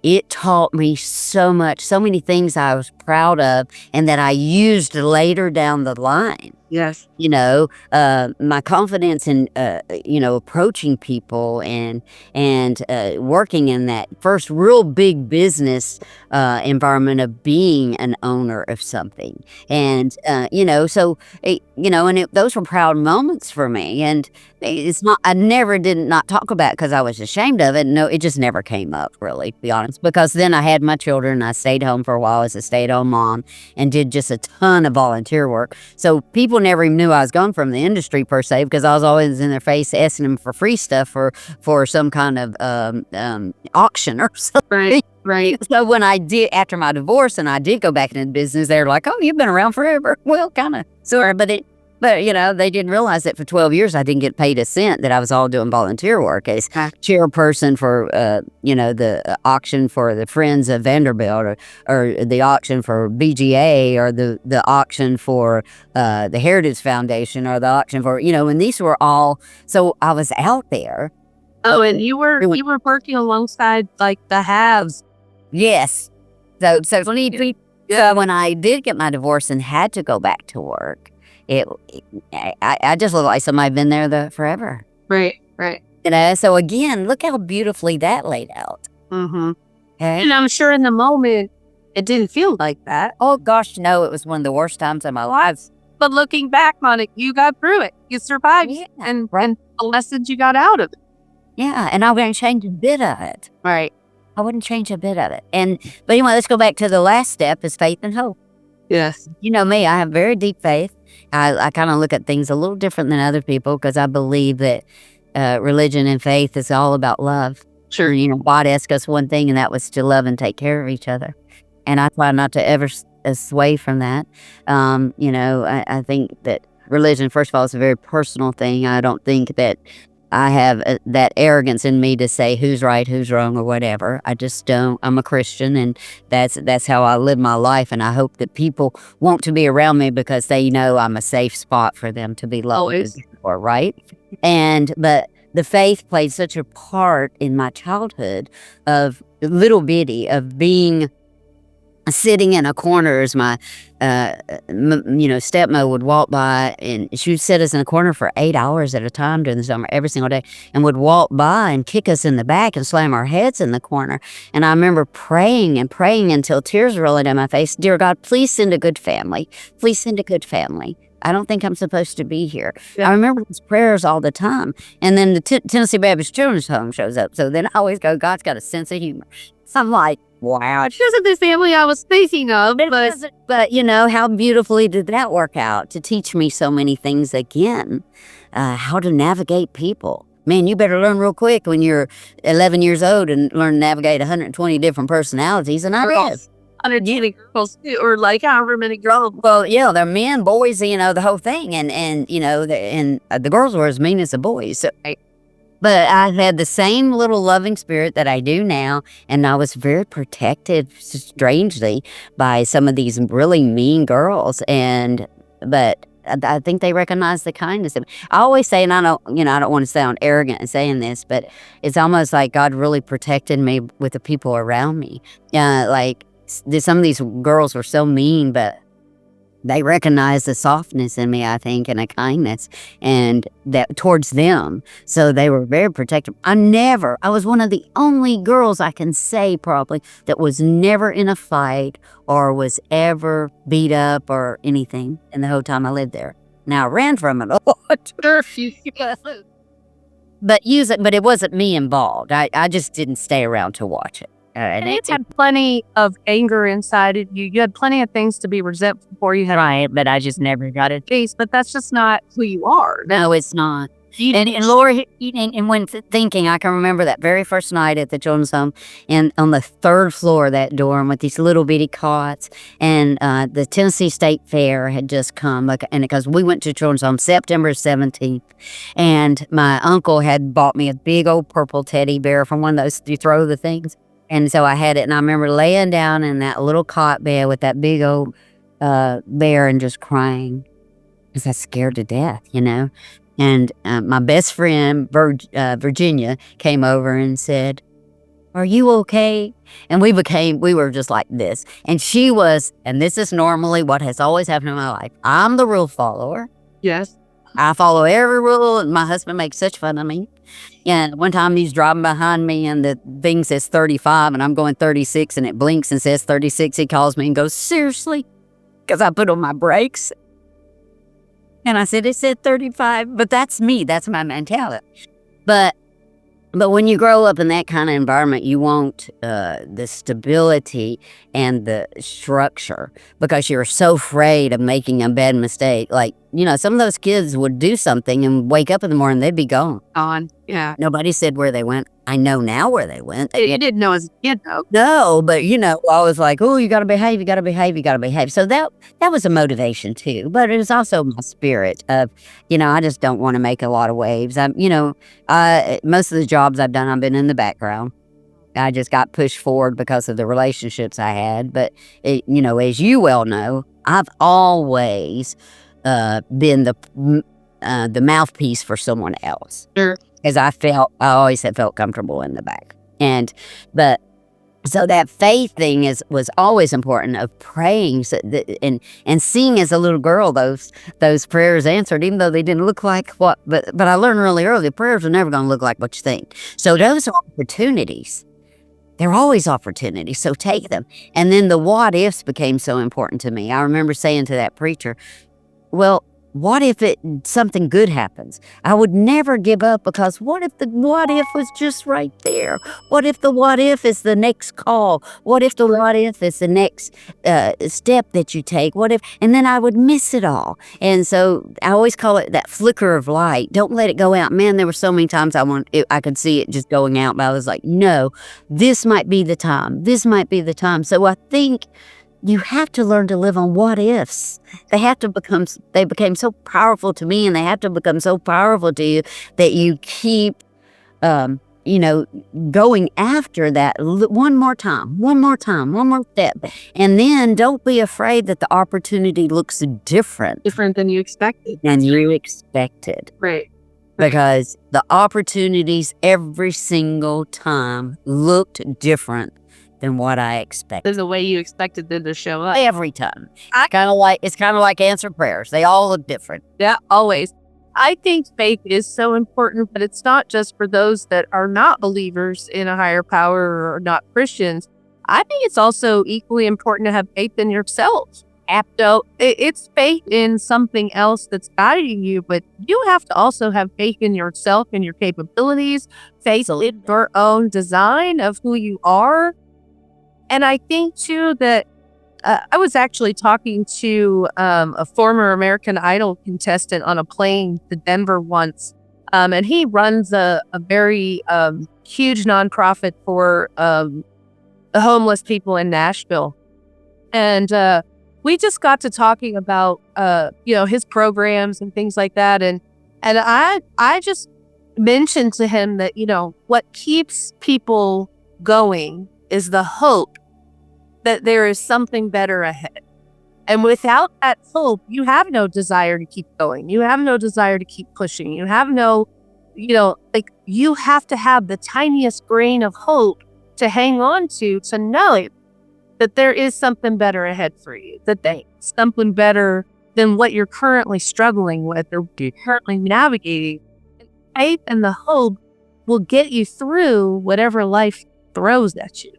it taught me so much, so many things I was proud of and that I used later down the line. Yes. My confidence in, approaching people and working in that first real big business environment of being an owner of something. And, those were proud moments for me. And it's not, I never did not talk about it because I was ashamed of it. No, it just never came up, really, to be honest, because then I had my children. I stayed home for a while as a stay-at-home mom and did just a ton of volunteer work. So people never even knew I was gone from the industry per se, because I was always in their face asking them for free stuff for some kind of auction or something. Right. So when I did, after my divorce, and I did go back into business, they were like, "Oh, you've been around forever." Well, kind of, sort of, but they didn't realize that for 12 years I didn't get paid a cent, that I was all doing volunteer work as chairperson for, the auction for the Friends of Vanderbilt, or the auction for BGA, or the auction for the Heritage Foundation, or the auction for, and these were all, so I was out there. Oh, and you were working alongside like the haves. Yes. So when I did get my divorce and had to go back to work, I just look like somebody been there forever. Right. So again, look how beautifully that laid out. Mm-hmm. Okay? And I'm sure in the moment, it didn't feel like that. Oh gosh, no, it was one of the worst times of my life. But looking back on it, you got through it. You survived. Yeah. And the lessons you got out of it. Yeah, and I wouldn't change a bit of it. Right. I wouldn't change a bit of it. But anyway, let's go back to the last step, is faith and hope. Yes. You know me, I have very deep faith. I kind of look at things a little different than other people, because I believe that religion and faith is all about love. Sure. God asked us one thing, and that was to love and take care of each other. And I try not to ever sway from that. I think that religion, first of all, is a very personal thing. I don't think that I have that arrogance in me to say who's right, who's wrong, or whatever. I just don't. I'm a Christian, and that's how I live my life. And I hope that people want to be around me because they know I'm a safe spot for them to be loved Always. for, right? But the faith played such a part in my childhood of little bitty, of being sitting in a corner as my stepmother would walk by, and she would sit us in a corner for 8 hours at a time during the summer, every single day, and would walk by and kick us in the back and slam our heads in the corner. And I remember praying and praying until tears were rolling down my face. Dear God, please send a good family. Please send a good family. I don't think I'm supposed to be here. Yeah. I remember those prayers all the time. And then the Tennessee Baptist Children's Home shows up. So then I always go, God's got a sense of humor. So I'm like, wow. It wasn't the family I was thinking of, But how beautifully did that work out to teach me so many things again, how to navigate people. Man, you better learn real quick when you're 11 years old and learn to navigate 120 different personalities. And I did. 120 girls too, or like however many girls. Well, yeah, they're men, boys, the whole thing. And the girls were as mean as the boys. So, but I had the same little loving spirit that I do now, and I was very protected, strangely, by some of these really mean girls. But I think they recognize the kindness. I always say, and I don't want to sound arrogant in saying this, but it's almost like God really protected me with the people around me. Some of these girls were so mean, but they recognized the softness in me, I think, and a kindness and that towards them. So they were very protective. I was one of the only girls I can say probably that was never in a fight or was ever beat up or anything in the whole time I lived there. Now I ran from it a lot. But it wasn't me involved. I just didn't stay around to watch it. And you had plenty of anger inside of you. You had plenty of things to be resentful for. You had, right, but I just never got it. But that's just not who you are. No, it's not. And Laura, and when thinking, I can remember that very first night at the children's home, and on the third floor of that dorm with these little bitty cots, and the Tennessee State Fair had just come, and because we went to children's home September 17th, and my uncle had bought me a big old purple teddy bear from one of those you throw the things. And so I had it, and I remember laying down in that little cot bed with that big old bear and just crying because I was scared to death, And my best friend, Virginia, came over and said, "Are you okay?" And we were just like this. And she was, and this is normally what has always happened in my life. I'm the rule follower. Yes. I follow every rule, and my husband makes such fun of me. And one time he's driving behind me, and the thing says 35, and I'm going 36, and it blinks and says 36. He calls me and goes, "Seriously?" Because I put on my brakes. And I said, "It said 35, but that's me. That's my mentality." But when you grow up in that kind of environment, you want the stability and the structure because you're so afraid of making a bad mistake. Like, some of those kids would do something and wake up in the morning, they'd be gone. Yeah. Nobody said where they went. I know now where they went. You didn't know as a kid, though. No, but, I was like, oh, you got to behave, you got to behave, you got to behave. So that was a motivation, too. But it was also my spirit of, I just don't want to make a lot of waves. Most of the jobs I've done, I've been in the background. I just got pushed forward because of the relationships I had. But, as you well know, I've always been the mouthpiece for someone else. Sure. Because I always have felt comfortable in the back. So that faith thing was always important, of praying and seeing as a little girl those prayers answered, even though they didn't look like what. But I learned really early, the prayers are never going to look like what you think. So those are opportunities. They're always opportunities, so take them. And then the what ifs became so important to me. I remember saying to that preacher, well, what if something good happens? I would never give up, because what if the what if was just right there? What if the what if is the next call? What if the what if is the next step that you take? And then I would miss it all. And so I always call it that flicker of light. Don't let it go out. Man, there were so many times I could see it just going out, but I was like, no, this might be the time. This might be the time. So I think you have to learn to live on what ifs. They became so powerful to me, and they have to become so powerful to you that you keep, you know, going after that one more time, one more step. And then don't be afraid that the opportunity looks different Than you expected. than you expected. Right. Because the opportunities every single time looked different than what I expected. There's a way you expected them to show up. Every time. It's kind of like answer prayers. They all look different. Yeah, always. I think faith is so important, but it's not just for those that are not believers in a higher power or not Christians. I think it's also equally important to have faith in yourself. So it's faith in something else that's guiding you, but you have to also have faith in yourself and your capabilities, faith in your own design of who you are. And I think too that I was actually talking to a former American Idol contestant on a plane to Denver once, and he runs a very huge nonprofit for the homeless people in Nashville. And we just got to talking about his programs and things like that, and I just mentioned to him that what keeps people going is the hope that there is something better ahead. And without that hope, you have no desire to keep going. You have no desire to keep pushing. You have no, you have to have the tiniest grain of hope to hang on to know that there is something better ahead for you, that there's something better than what you're currently struggling with or currently navigating. And faith and the hope will get you through whatever life throws at you.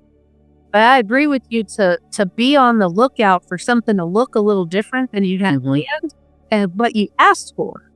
But I agree with you to be on the lookout for something to look a little different than you had planned and what you asked for,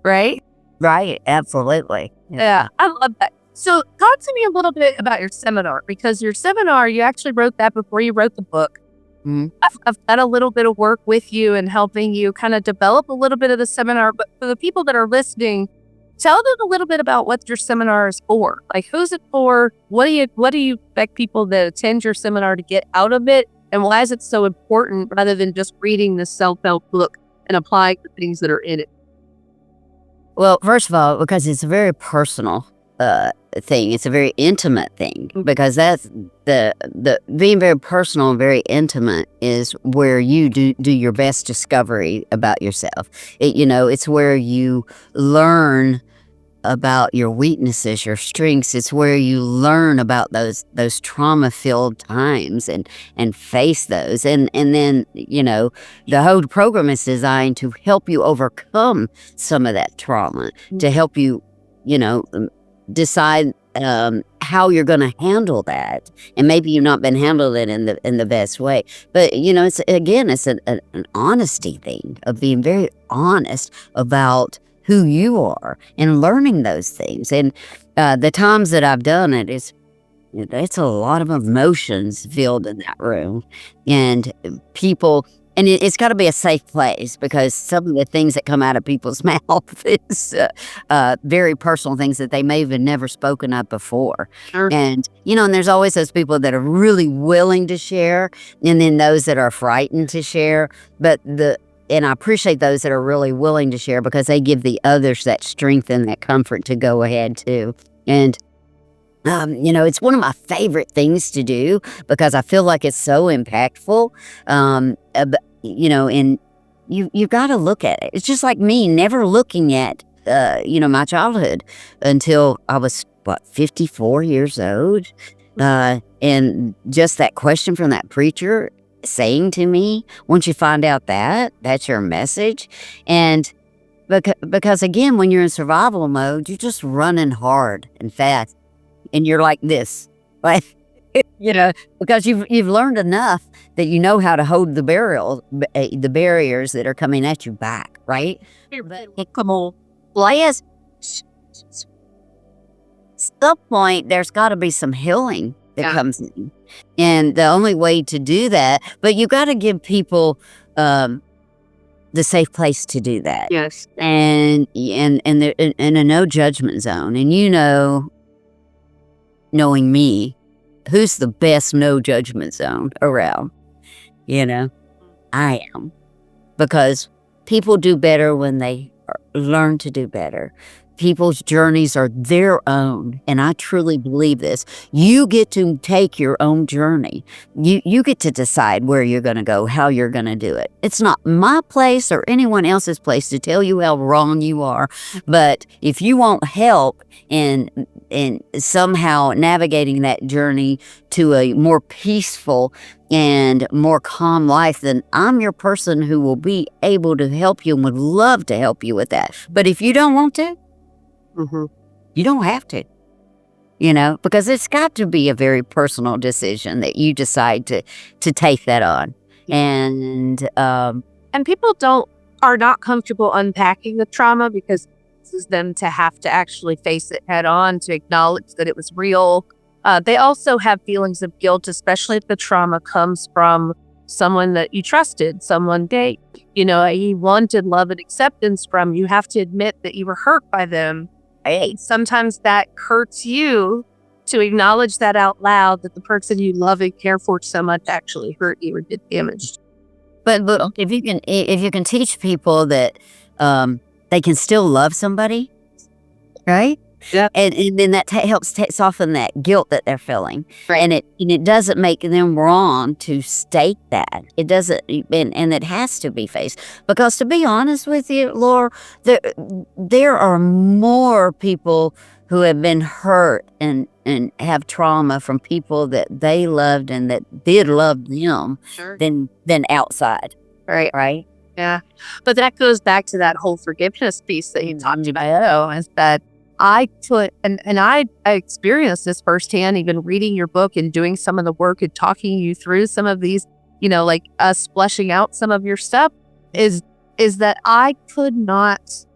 right? Right, absolutely. Yeah, I love that. So talk to me a little bit about your seminar, because your seminar, you actually wrote that before you wrote the book. Mm-hmm. I've done a little bit of work with you and helping you kind of develop a little bit of the seminar. But for the people that are listening, tell them a little bit about what your seminar is for. Like, who's it for? What do you expect people that attend your seminar to get out of it? And why is it so important rather than just reading the self-help book and applying the things that are in it? Well, first of all, because it's a very personal thing. It's a very intimate thing, because that's the being very personal and very intimate is where you do your best discovery about yourself. It's where you learn about your weaknesses, your strengths. It's where you learn about those trauma-filled times and face those. And then, the whole program is designed to help you overcome some of that trauma, to help you, decide how you're going to handle that. And maybe you've not been handled it in the best way. But, it's an honesty thing of being very honest about who you are and learning those things. And the times that I've done it, it's a lot of emotions filled in that room. And people... And it's got to be a safe place, because some of the things that come out of people's mouth is very personal things that they may have never spoken of before. Sure. And, and there's always those people that are really willing to share, and then those that are frightened to share. And I appreciate those that are really willing to share, because they give the others that strength and that comfort to go ahead too. And it's one of my favorite things to do, because I feel like it's so impactful. And you've got to look at it. It's just like me never looking at, my childhood until I was, 54 years old. And just that question from that preacher saying to me, once you find out that's your message. And because again, when you're in survival mode, you're just running hard and fast. And you're like this, like, because you've learned enough that you know how to hold the barriers that are coming at you back, right? Come on. At some point, there's got to be some healing that comes in. And the only way to do that, but you got to give people the safe place to do that. Yes. And in a no judgment zone. And knowing me, who's the best no judgment zone around? you know? I am. Because people do better when they learn to do better. People's journeys are their own, and I truly believe this. You get to take your own journey. You get to decide where you're going to go, how you're going to do it. It's not my place or anyone else's place to tell you how wrong you are. But if you want help in somehow navigating that journey to a more peaceful and more calm life, then I'm your person who will be able to help you and would love to help you with that. But if you don't want to, you don't have to, because it's got to be a very personal decision that you decide to take that on. And people are not comfortable unpacking the trauma because it forces them to have to actually face it head on, to acknowledge that it was real. They also have feelings of guilt, especially if the trauma comes from someone that you trusted, someone that, you wanted love and acceptance from. You have to admit that you were hurt by them. Sometimes that hurts you to acknowledge that out loud, that the person you love and care for so much actually hurt you or did damage. But if you can teach people that they can still love somebody, right? Yeah. And then that helps soften that guilt that they're feeling. Right. And it doesn't make them wrong to state that. It doesn't, and it has to be faced. Because to be honest with you, Laura, there are more people who have been hurt and have trauma from people that they loved and that did love them than outside. Right? Yeah. But that goes back to that whole forgiveness piece that you talked about, is that I experienced this firsthand, even reading your book and doing some of the work and talking you through some of these, like us fleshing out some of your stuff, is that I could not,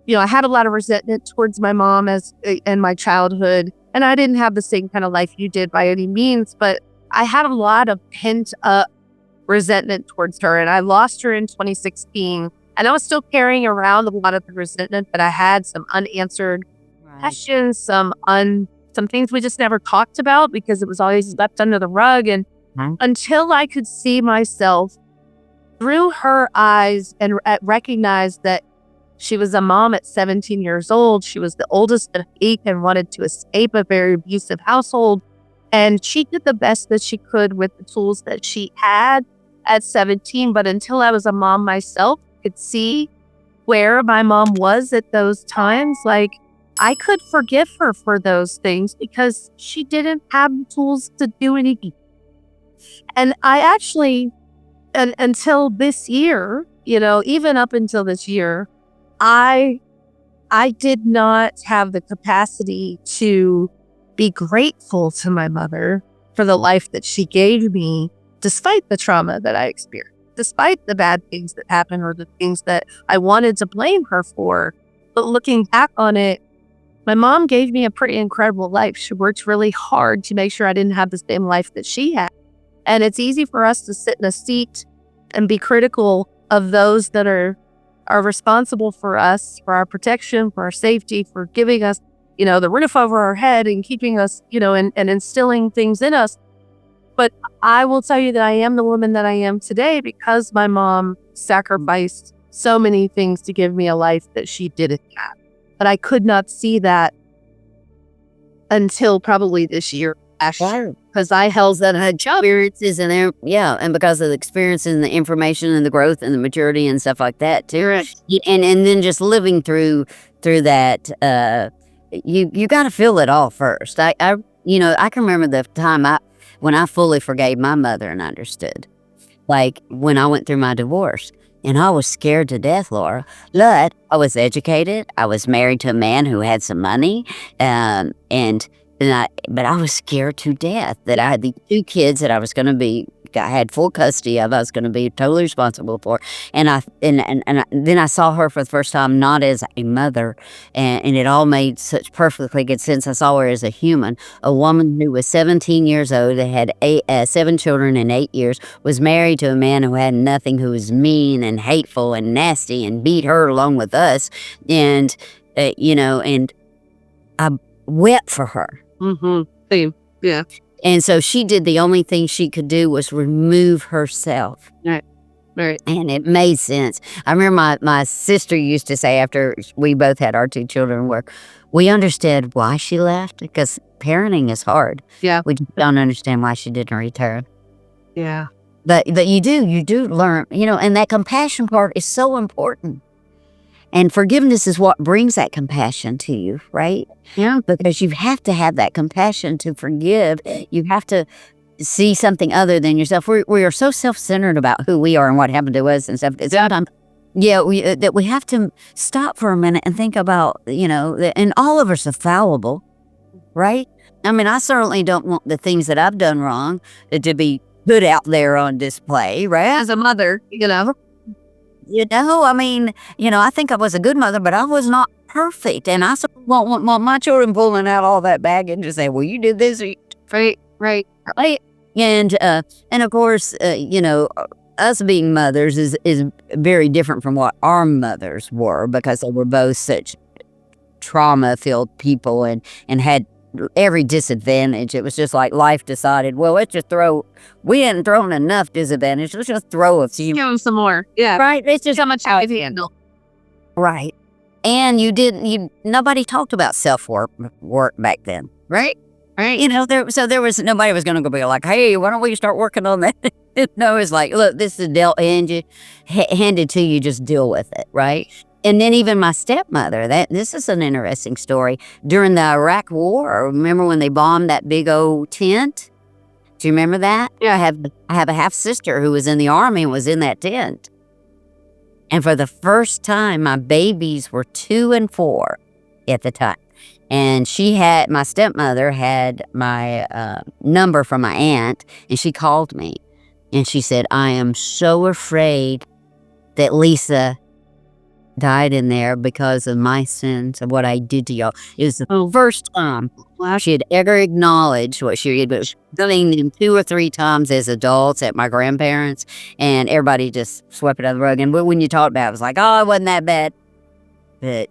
I had a lot of resentment towards my mom in my childhood, and I didn't have the same kind of life you did by any means, but I had a lot of pent up resentment towards her, and I lost her in 2016, and I was still carrying around a lot of the resentment, but I had some unanswered questions, some things we just never talked about because it was always left under the rug. And until I could see myself through her eyes and recognize that she was a mom at 17 years old, she was the oldest of 8 and wanted to escape a very abusive household. And she did the best that she could with the tools that she had at 17. But until I was a mom myself, I could see where my mom was at those times. Like, I could forgive her for those things because she didn't have the tools to do anything. And I actually, until this year, even up until this year, I did not have the capacity to be grateful to my mother for the life that she gave me, despite the trauma that I experienced, despite the bad things that happened or the things that I wanted to blame her for. But looking back on it, my mom gave me a pretty incredible life. She worked really hard to make sure I didn't have the same life that she had. And it's easy for us to sit in a seat and be critical of those that are responsible for us, for our protection, for our safety, for giving us, the roof over our head and keeping us, and instilling things in us. But I will tell you that I am the woman that I am today because my mom sacrificed so many things to give me a life that she didn't have. But I could not see that until probably this year, actually, because I held that had experiences in there, and because of the experiences and the information and the growth and the maturity and stuff like that too, and then just living through that, you got to feel it all first. I can remember the time when I fully forgave my mother and understood, like when I went through my divorce. And I was scared to death, Laura. But I was educated. I was married to a man who had some money. But I was scared to death that I had the 2 kids that I had full custody of. I was going to be totally responsible for. And then I saw her for the first time, not as a mother. And it all made such perfectly good sense. I saw her as a human, a woman who was 17 years old, that had 7 children in 8 years, was married to a man who had nothing, who was mean and hateful and nasty and beat her along with us. And, and I wept for her. Same. Yeah. And so she did the only thing she could do was remove herself. Right. Right. And it made sense. I remember my sister used to say after we both had our 2 children where we understood why she left because parenting is hard. Yeah. We just don't understand why she didn't return. Yeah. But you do learn, and that compassion part is so important. And forgiveness is what brings that compassion to you, right? Yeah. Because you have to have that compassion to forgive. You have to see something other than yourself. We are so self-centered about who we are and what happened to us and stuff. Sometimes, that we have to stop for a minute and think about, and all of us are fallible, right? I mean, I certainly don't want the things that I've done wrong to be put out there on display, right? As a mother, I mean, I think I was a good mother, but I was not perfect. And I won't want my children pulling out all that baggage and say, well, you did this. Right. And of course, us being mothers is very different from what our mothers were because they were both such trauma-filled people and had every disadvantage. It was just like life decided, well, let's just we hadn't thrown enough disadvantage. Let's just throw a few. Give them some more. Yeah. Right. It's just how much how I handle. Right. And nobody talked about self-work back then. Right. There was nobody was going to go be like, hey, why don't we start working on that? No, it's like, look, this is handed to you, just deal with it. Right. And then even my stepmother, this is an interesting story. During the Iraq War, remember when they bombed that big old tent? Do you remember that? Yeah. I have a half sister who was in the Army and was in that tent. And for the first time, my babies were 2 and 4 at the time. And my stepmother had my number from my aunt, and she called me. And she said, I am so afraid that Lisa died in there because of my sins of what I did to y'all. It was the first time she had ever acknowledged what she had been doing 2 or 3 times as adults at my grandparents, and everybody just swept it under the rug. And when you talked about it, it was like, oh, it wasn't that bad. But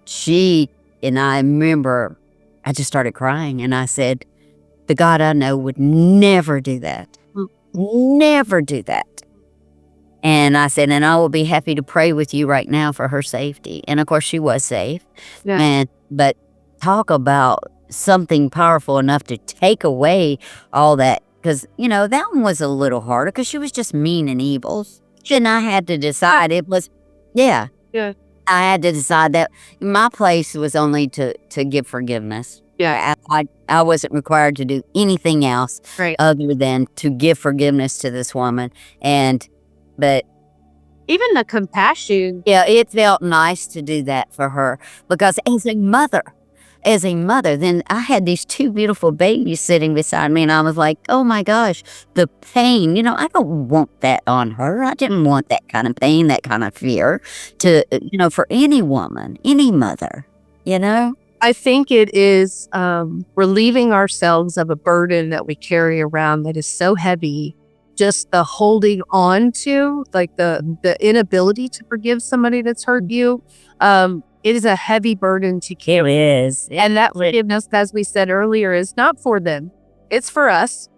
and I remember I just started crying, and I said, the God I know would never do that. Never do that. And I said, and I will be happy to pray with you right now for her safety. And of course, she was safe. Yeah. But talk about something powerful enough to take away all that. Because, that one was a little harder because she was just mean and evil. And I had to decide Yeah. I had to decide that my place was only to give forgiveness. Yeah. I wasn't required to do anything else other than to give forgiveness to this woman. But even the compassion. Yeah, it felt nice to do that for her because as a mother, then I had these 2 beautiful babies sitting beside me, and I was like, oh my gosh, the pain, I don't want that on her. I didn't want that kind of pain, that kind of fear for any woman, any mother, I think it is relieving ourselves of a burden that we carry around that is so heavy. Just the holding on to, like the inability to forgive somebody that's hurt you. It is a heavy burden to carry. It is. And that forgiveness, as we said earlier, is not for them. It's for us.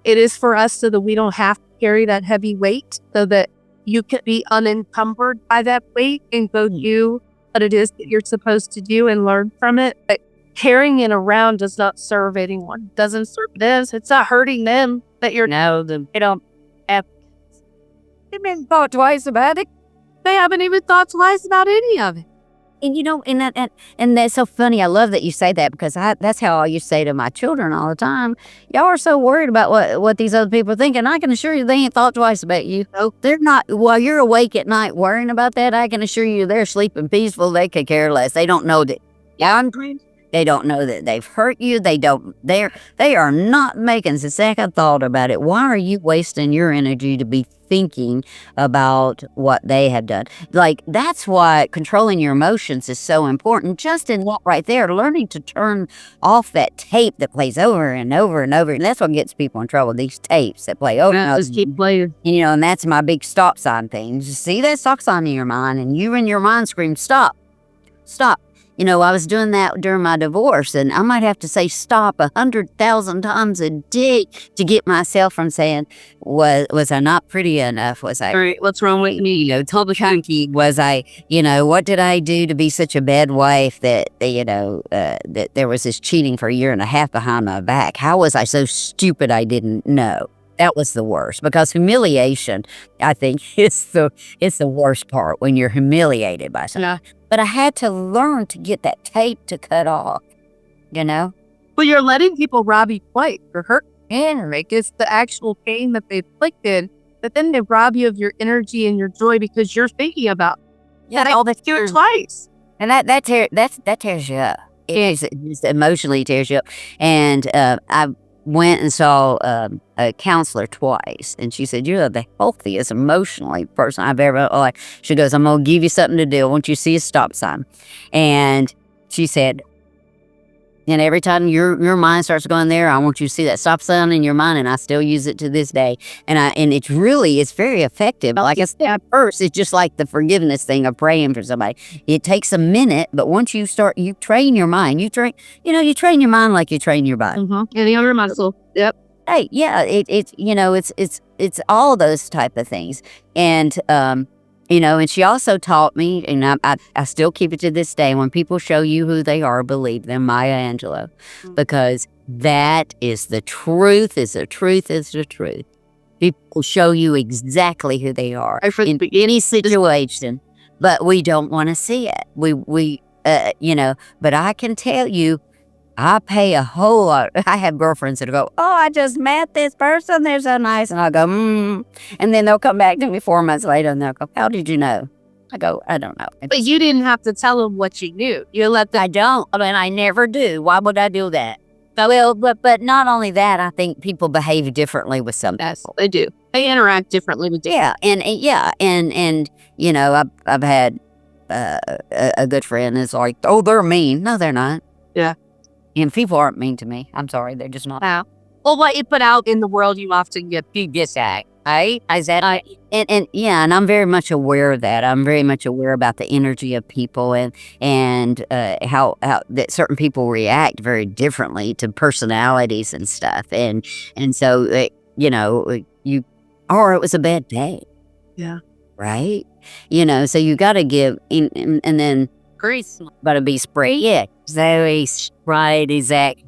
It is for us so that we don't have to carry that heavy weight, so that you can be unencumbered by that weight and go do what it is that you're supposed to do and learn from it. But carrying it around does not serve anyone. It doesn't serve them. It's not hurting them that you're they don't have even thought twice about it. They haven't even thought twice about any of it. And that's so funny. I love that you say that because that's how I used to say to my children all the time. Y'all are so worried about what these other people think, and I can assure you they ain't thought twice about you. No, they're not. While you're awake at night worrying about that, I can assure you they're sleeping peaceful. They could care less. They don't know that. They don't know that they've hurt you. They are not making a second thought about it. Why are you wasting your energy to be thinking about what they have done? Like, that's why controlling your emotions is so important. Just in that right there, learning to turn off that tape that plays over and over and over. And that's what gets people in trouble, these tapes that play over and over. Just keep playing. And that's my big stop sign thing. Just see that stop sign in your mind, and you in your mind scream, stop, stop. I was doing that during my divorce, and I might have to say stop 100,000 times a day to get myself from saying, was I not pretty enough? Was I, Right. What's wrong with me? total chunky? Was I, what did I do to be such a bad wife that, that there was this cheating for a year and a half behind my back? How was I so stupid I didn't know? That was the worst, because humiliation, I think, is the worst part, when you're humiliated by something. Yeah. But I had to learn to get that tape to cut off, Well, you're letting people rob you twice. You're hurting Like, it's the actual pain that they inflicted, but then they rob you of your energy and your joy because you're thinking about all that do it twice. And that tears you up. It just emotionally tears you up. And I went and saw a counselor twice, and she said, "You're the healthiest emotionally person I've ever." Like, she goes, "I'm gonna give you something to do. I want you to see a stop sign." And she said, "And every time your mind starts going there, I want you to see that stop sign in your mind." And I still use it to this day. And it's very effective. Like I said, at first, it's just like the forgiveness thing of praying for somebody. It takes a minute, but once you train your mind. You train your mind like you train your body. Any other muscle. Yep. Hey, yeah, it's all those type of things. And and she also taught me, and I still keep it to this day, when people show you who they are, believe them, Maya Angelou, because that is the truth, is the truth, is the truth. People show you exactly who they are in any situation, but we don't want to see it. But I can tell you, I pay a whole lot. I have girlfriends that go, "Oh, I just met this person. They're so nice." And I'll go, And then they'll come back to me 4 months later and they'll go, "How did you know?" I go, "I don't know." But you didn't have to tell them what you knew. You let them. I don't. I mean, I never do. Why would I do that? Well, but not only that, I think people behave differently with some people. They do. They interact differently with Yeah. And I've had a good friend is like, "Oh, they're mean." No, they're not. Yeah. And people aren't mean to me. I'm sorry, they're just not. Wow. Well, what you put out in the world, you often get that. Right? And I'm very much aware of that. I'm very much aware about the energy of people and how that certain people react very differently to personalities and stuff. And so it was a bad day. Yeah. Right. So you got to give and then. Grease. But to be sprayed. Yeah, Zoe, right, exactly.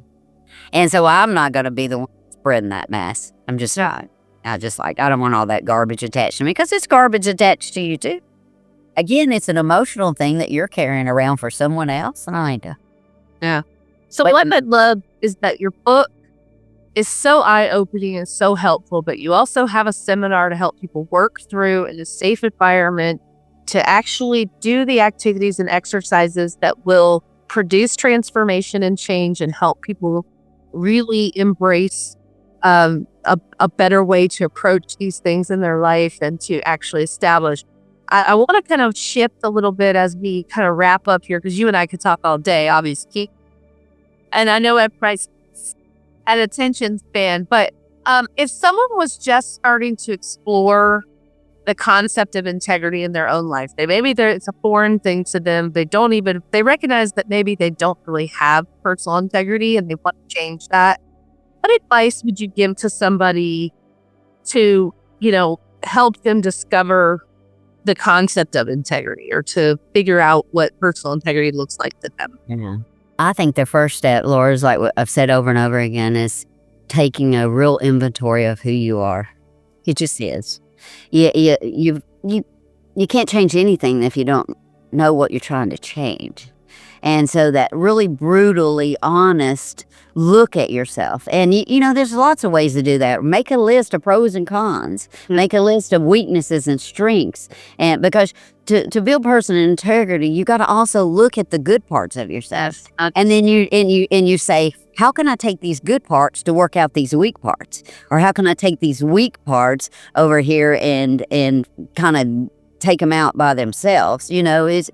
And so I'm not going to be the one spreading that mess. I'm just not. I don't want all that garbage attached to me, because it's garbage attached to you too. Again, it's an emotional thing that you're carrying around for someone else. And I ain't. Yeah. So what I love is that your book is so eye-opening and so helpful, but you also have a seminar to help people work through in a safe environment to actually do the activities and exercises that will produce transformation and change and help people really embrace a better way to approach these things in their life and to actually establish. I want to kind of shift a little bit as we kind of wrap up here, because you and I could talk all day, obviously. And I know everybody's at attention span, but if someone was just starting to explore the concept of integrity in their own life, it's a foreign thing to them. They recognize that maybe they don't really have personal integrity and they want to change that. What advice would you give to somebody to, help them discover the concept of integrity, or to figure out what personal integrity looks like to them? Yeah. I think the first step, Laura, is like what I've said over and over again, is taking a real inventory of who you are. It just is. You can't change anything if you don't know what you're trying to change. And so that really brutally honest look at yourself. And, there's lots of ways to do that. Make a list of pros and cons. Make a list of weaknesses and strengths. And because to build personal integrity, you got to also look at the good parts of yourself. And then you say, how can I take these good parts to work out these weak parts? Or how can I take these weak parts over here and kind of take them out by themselves? There's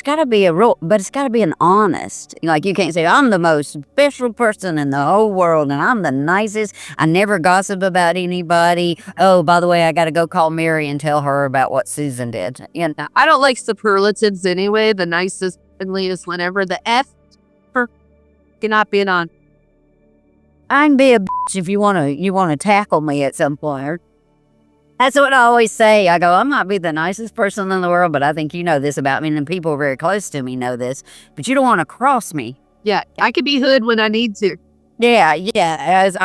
got to be but it's got to be an honest. Like, you can't say, "I'm the most special person in the whole world and I'm the nicest. I never gossip about anybody. Oh, by the way, I got to go call Mary and tell her about what Susan did." I don't like superlatives anyway. The nicest. openly is whenever the F for not being on. I can be a bitch if you wanna tackle me at some point. That's what I always say. I go, I might be the nicest person in the world, but I think you know this about me, and the people very close to me know this. But you don't want to cross me. Yeah, I could be hood when I need to. Yeah. As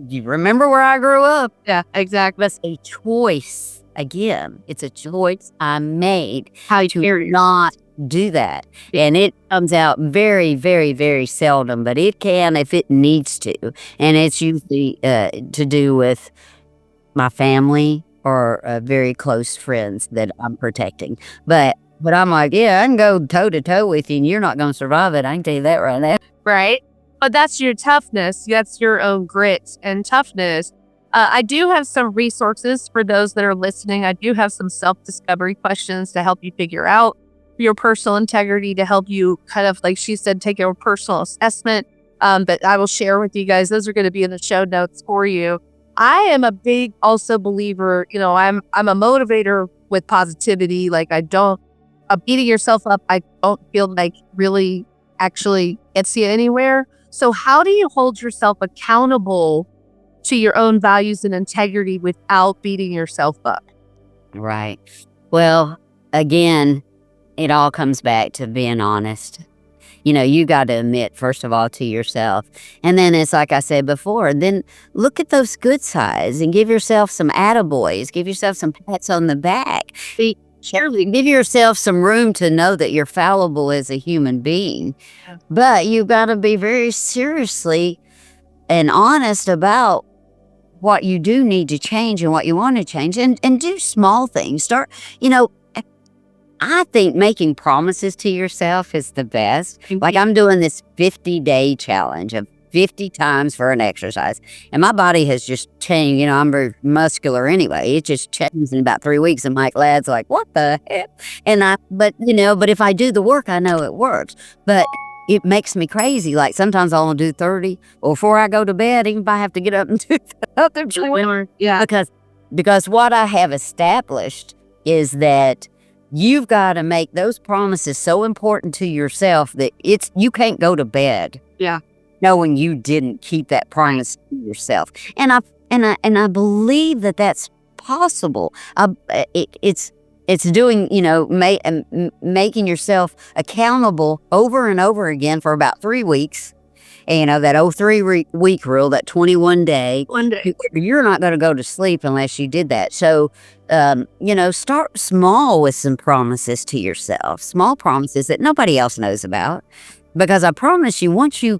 you remember where I grew up? Yeah, exactly. That's a choice. Again, it's a choice I made How to you not do that. And it comes out very, very, very seldom, but it can if it needs to. And it's usually to do with my family or very close friends that I'm protecting. But I'm like, yeah, I can go toe to toe with you and you're not going to survive it. I can tell you that right now. Right. But that's your toughness. That's your own grit and toughness. I do have some resources for those that are listening. I do have some self-discovery questions to help you figure out your personal integrity, to help you kind of, like she said, take your personal assessment. But I will share with you guys. Those are going to be in the show notes for you. I am a big also believer, I'm a motivator with positivity. Like beating yourself up, I don't feel like really actually gets you anywhere. So how do you hold yourself accountable to your own values and integrity without beating yourself up? Right. Well, again, it all comes back to being honest. You got to admit, first of all, to yourself. And then it's like I said before, then look at those good sides and give yourself some attaboys. Give yourself some pats on the back. Give yourself some room to know that you're fallible as a human being. Yeah. But you got to be very seriously and honest about what you do need to change and what you want to change, and do small things. Start, I think making promises to yourself is the best. Like I'm doing this 50-day challenge of 50 times for an exercise. And my body has just changed. I'm very muscular anyway. It just changes in about 3 weeks. And Mike Ladd's like, what the heck? But if I do the work, I know it works. But it makes me crazy. Like sometimes I'll do 30 before I go to bed, even if I have to get up and do the other 20. Yeah. Because what I have established is that you've got to make those promises so important to yourself that you can't go to bed. Yeah. Knowing you didn't keep that promise to yourself. And I believe that that's possible. It's doing, making yourself accountable over and over again for about 3 weeks. And, that 3-week rule, that 21 day. One day. You're not going to go to sleep unless you did that. So, start small with some promises to yourself. Small promises that nobody else knows about. Because I promise you, once you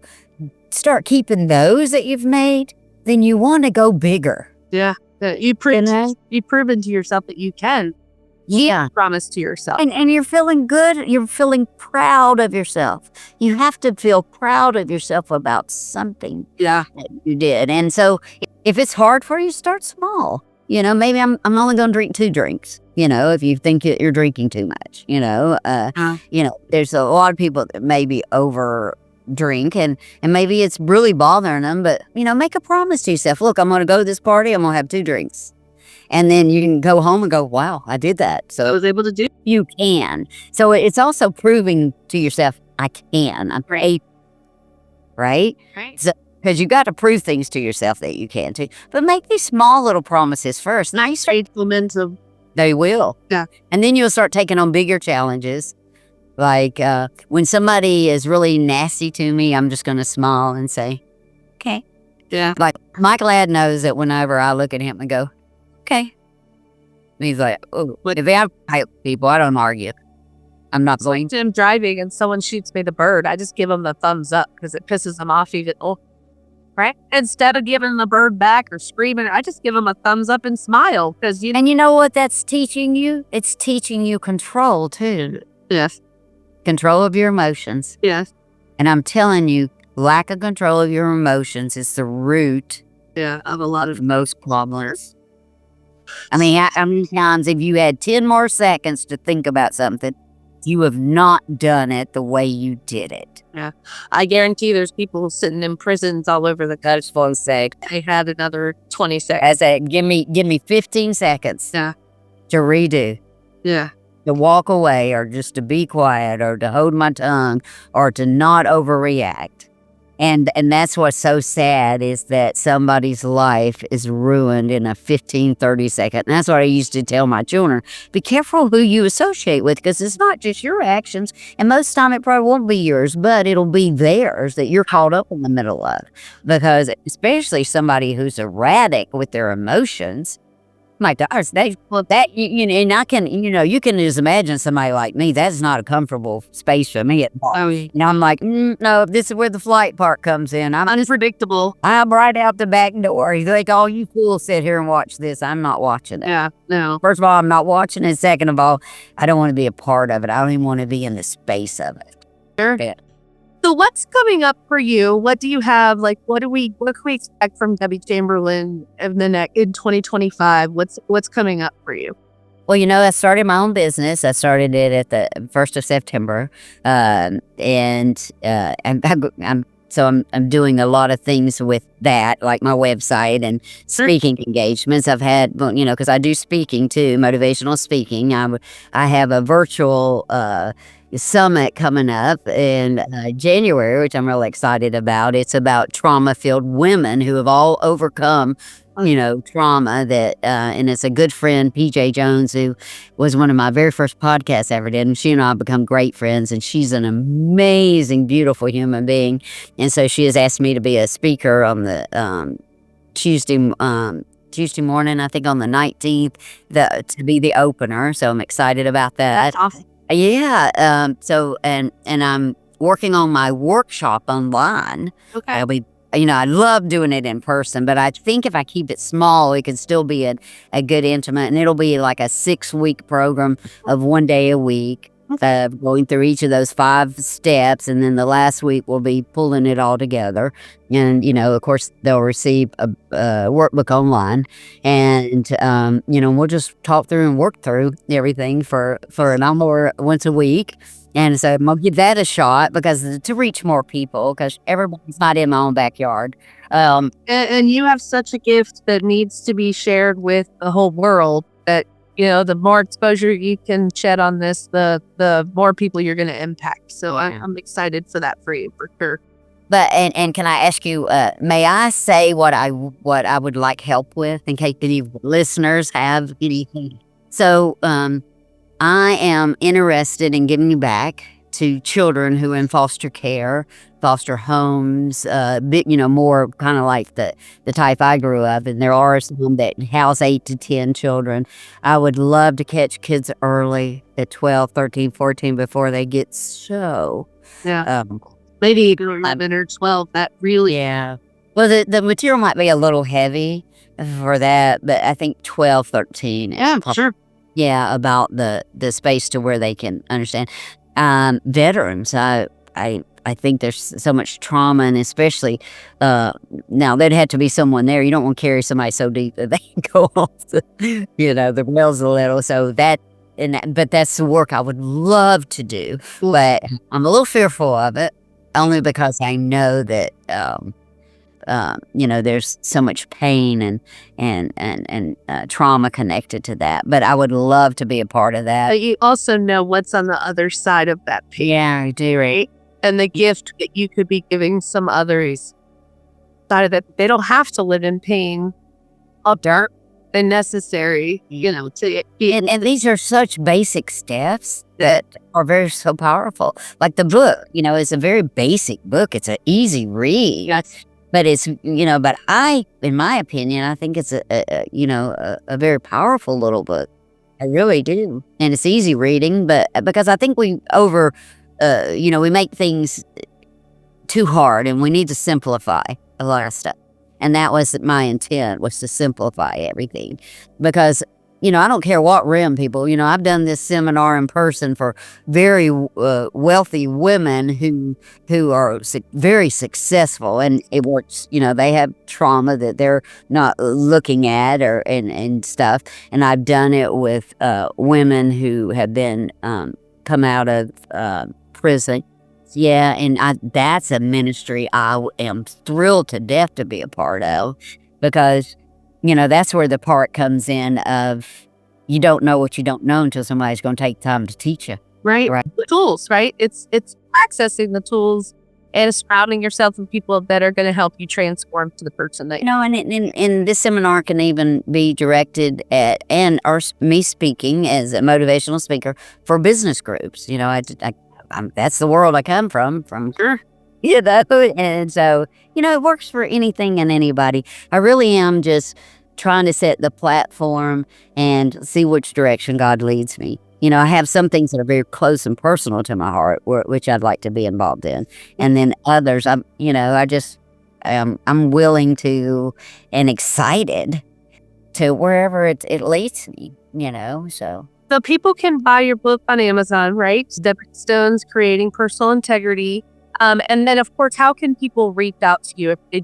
start keeping those that you've made, then you want to go bigger. Yeah. You've proven to yourself that you can. Yeah. Promise to yourself. And you're feeling good. You're feeling proud of yourself. You have to feel proud of yourself about something that you did. And so if it's hard for you, start small. Maybe I'm only going to drink 2 drinks, if you think you're drinking too much, there's a lot of people that maybe over drink and maybe it's really bothering them, but make a promise to yourself. Look, I'm going to go to this party. I'm going to have 2 drinks. And then you can go home and go, wow, I did that. So I was able to do. You can. So it's also proving to yourself, I can. I'm able. Right? Right. So, because you got to prove things to yourself that you can too. But make these small little promises first. Now you start momentum. They will. Yeah. And then you'll start taking on bigger challenges. Like when somebody is really nasty to me, I'm just going to smile and say, okay. Yeah. Like Mike Ladd knows that whenever I look at him and go, okay. And he's like, oh, if I fight people, I don't argue. I'm not going to. I'm driving and someone shoots me the bird. I just give them the thumbs up because it pisses them off even. Right? Instead of giving the bird back or screaming, I just give them a thumbs up and smile. And you know what that's teaching you? It's teaching you control too. Yes. Control of your emotions. Yes. And I'm telling you, lack of control of your emotions is the root of a lot of most problems. I mean, how many times have you had 10 more seconds to think about something? You have not done it the way you did it. Yeah. I guarantee there's people sitting in prisons all over the country. That's what I say. I had another 20 seconds. I said, give me 15 seconds. Yeah. To redo. Yeah. to walk away or just to be quiet or to hold my tongue or to not overreact. And that's what's so sad is that somebody's life is ruined in a 15, 30-second. And that's what I used to tell my children. Be careful who you associate with, because it's not just your actions. And most time it probably won't be yours, but it'll be theirs that you're caught up in the middle of. Because especially somebody who's erratic with their emotions, my gosh, and I can, you can just imagine somebody like me. That's not a comfortable space for me at all. And I'm like, no, this is where the flight part comes in. I'm Unpredictable. I'm right out the back door. You think, oh, you fools sit here and watch this. I'm not watching it. Yeah, no. First of all, I'm not watching it. Second of all, I don't want to be a part of it. I don't even want to be in the space of it. Sure. Yeah. So what's coming up for you? What do you have? Like, what can we expect from Debbie Chamberlain in 2025? What's coming up for you? Well, I started my own business. I started it at the 1st of September. I'm doing a lot of things with that, like my website and speaking engagements. I've had, because I do speaking too, motivational speaking. I have a virtual summit coming up in January, which I'm really excited about. It's about trauma-filled women who have all overcome trauma and it's a good friend, PJ Jones, who was one of my very first podcasts I ever did. And she and I have become great friends, and she's an amazing, beautiful human being. And so she has asked me to be a speaker on the Tuesday morning, I think on the 19th, to be the opener. So I'm excited about that. That's awesome. Yeah. So, and I'm working on my workshop online. Okay. I'll be, I love doing it in person, but I think if I keep it small, it can still be a good intimate, and it'll be like a 6-week program of 1 day a week, going through each of those 5 steps. And then the last week we'll be pulling it all together. And, of course, they'll receive a workbook online, and, we'll just talk through and work through everything for an hour once a week. And so I'll give that a shot, because to reach more people, because everybody's not in my own backyard. And you have such a gift that needs to be shared with the whole world, that, the more exposure you can shed on this, the more people you're going to impact. So I'm excited for that for you, for sure. But and can I ask you, may I say what I would like help with, in case any listeners have anything? So I am interested in giving back to children who are in foster care, foster homes, more kind of like the type I grew up in. There are some that house 8 to 10 children. I would love to catch kids early at 12, 13, 14 before they get so. Yeah. Maybe even 11 or 12. That really. Yeah. Well, the material might be a little heavy for that, but I think 12, 13. Yeah, sure. Yeah, about the space to where they can understand. Veterans, I think there's so much trauma, and especially now there'd have to be someone there. You don't want to carry somebody so deep that they can go off the rails a little. So but that's the work I would love to do. But I'm a little fearful of it, only because I know that there's so much pain and trauma connected to that. But I would love to be a part of that. But you also know what's on the other side of that pain. Yeah, I do, right? And the gift that you could be giving some others, that they don't have to live in pain. Dark and necessary, to be. And these are such basic steps that are so powerful. Like the book, is a very basic book. It's an easy read. Yes. But it's, but in my opinion, I think it's a very powerful little book. I really do. And it's easy reading, but because I think we we make things too hard, and we need to simplify a lot of stuff. And that was my intent, was to simplify everything, because I don't care what rim people, I've done this seminar in person for very wealthy women who are very successful, and it works. They have trauma that they're not looking at and stuff. And I've done it with women who have been come out of prison. Yeah, and that's a ministry I am thrilled to death to be a part of, because that's where the part comes in of, you don't know what you don't know until somebody's going to take time to teach you. Right? Right. The tools, right? It's accessing the tools and surrounding yourself with people that are going to help you transform to the person that You know, and this seminar can even be directed at, me speaking as a motivational speaker for business groups. You know, that's the world I come from, Sure. you know, and so, you know, it works for anything and anybody. I really am just trying to set the platform and see which direction God leads me. You know, I have some things that are very close and personal to my heart, which I'd like to be involved in. And then others, I'm willing to and excited to wherever it leads me, you know, so. So people can buy your book on Amazon, right? Debbie Stone's Creating Personal Integrity. And then, of course, how can people reach out to you if they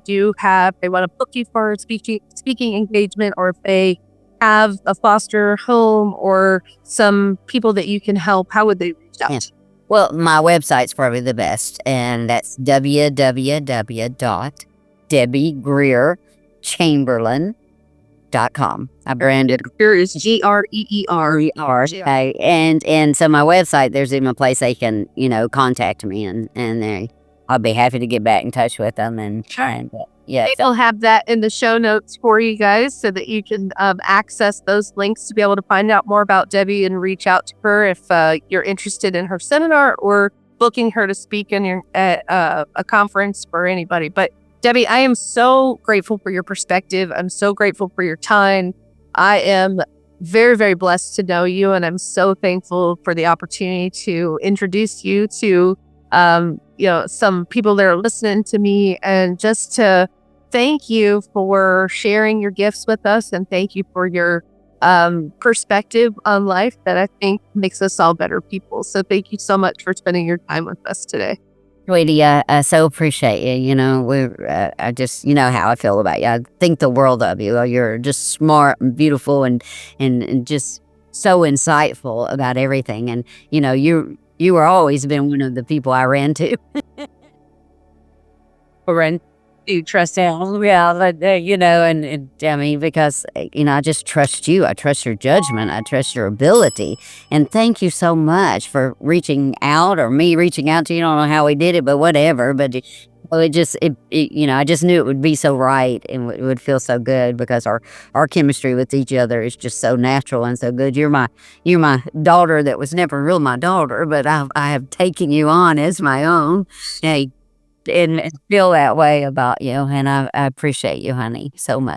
want to book you for a speaking engagement, or if they have a foster home or some people that you can help? How would they reach out? Yeah. Well, my website's probably the best, and that's www.debbiegreerchamberlain.com. I branded Greer is Greer. Okay. And so my website, there's even a place they can, you know, contact me, and I'll be happy to get back in touch with them. Yeah. I'll have that in the show notes for you guys so that you can access those links to be able to find out more about Debbie and reach out to her if you're interested in her seminar or booking her to speak at a conference for anybody. But Debbie, I am so grateful for your perspective. I'm so grateful for your time. I am very, very blessed to know you, and I'm so thankful for the opportunity to introduce you to some people that are listening to me, and just to thank you for sharing your gifts with us, and thank you for your perspective on life that I think makes us all better people. So thank you so much for spending your time with us today. Sweetie, I so appreciate you. You know, I just, you know how I feel about you. I think the world of you. You're just smart and beautiful and just so insightful about everything. And, you know, you were always been one of the people I ran to. You trust him, you know, and I mean, because, you know, I just trust you. I trust your judgment. I trust your ability. And thank you so much for reaching out, or me reaching out to you. I don't know how we did it, but whatever. But I just knew it would be so right, and it would feel so good, because our chemistry with each other is just so natural and so good. You're my daughter that was never real my daughter, but I have taken you on as my own. Hey, and feel that way about you, and I appreciate you, honey, so much.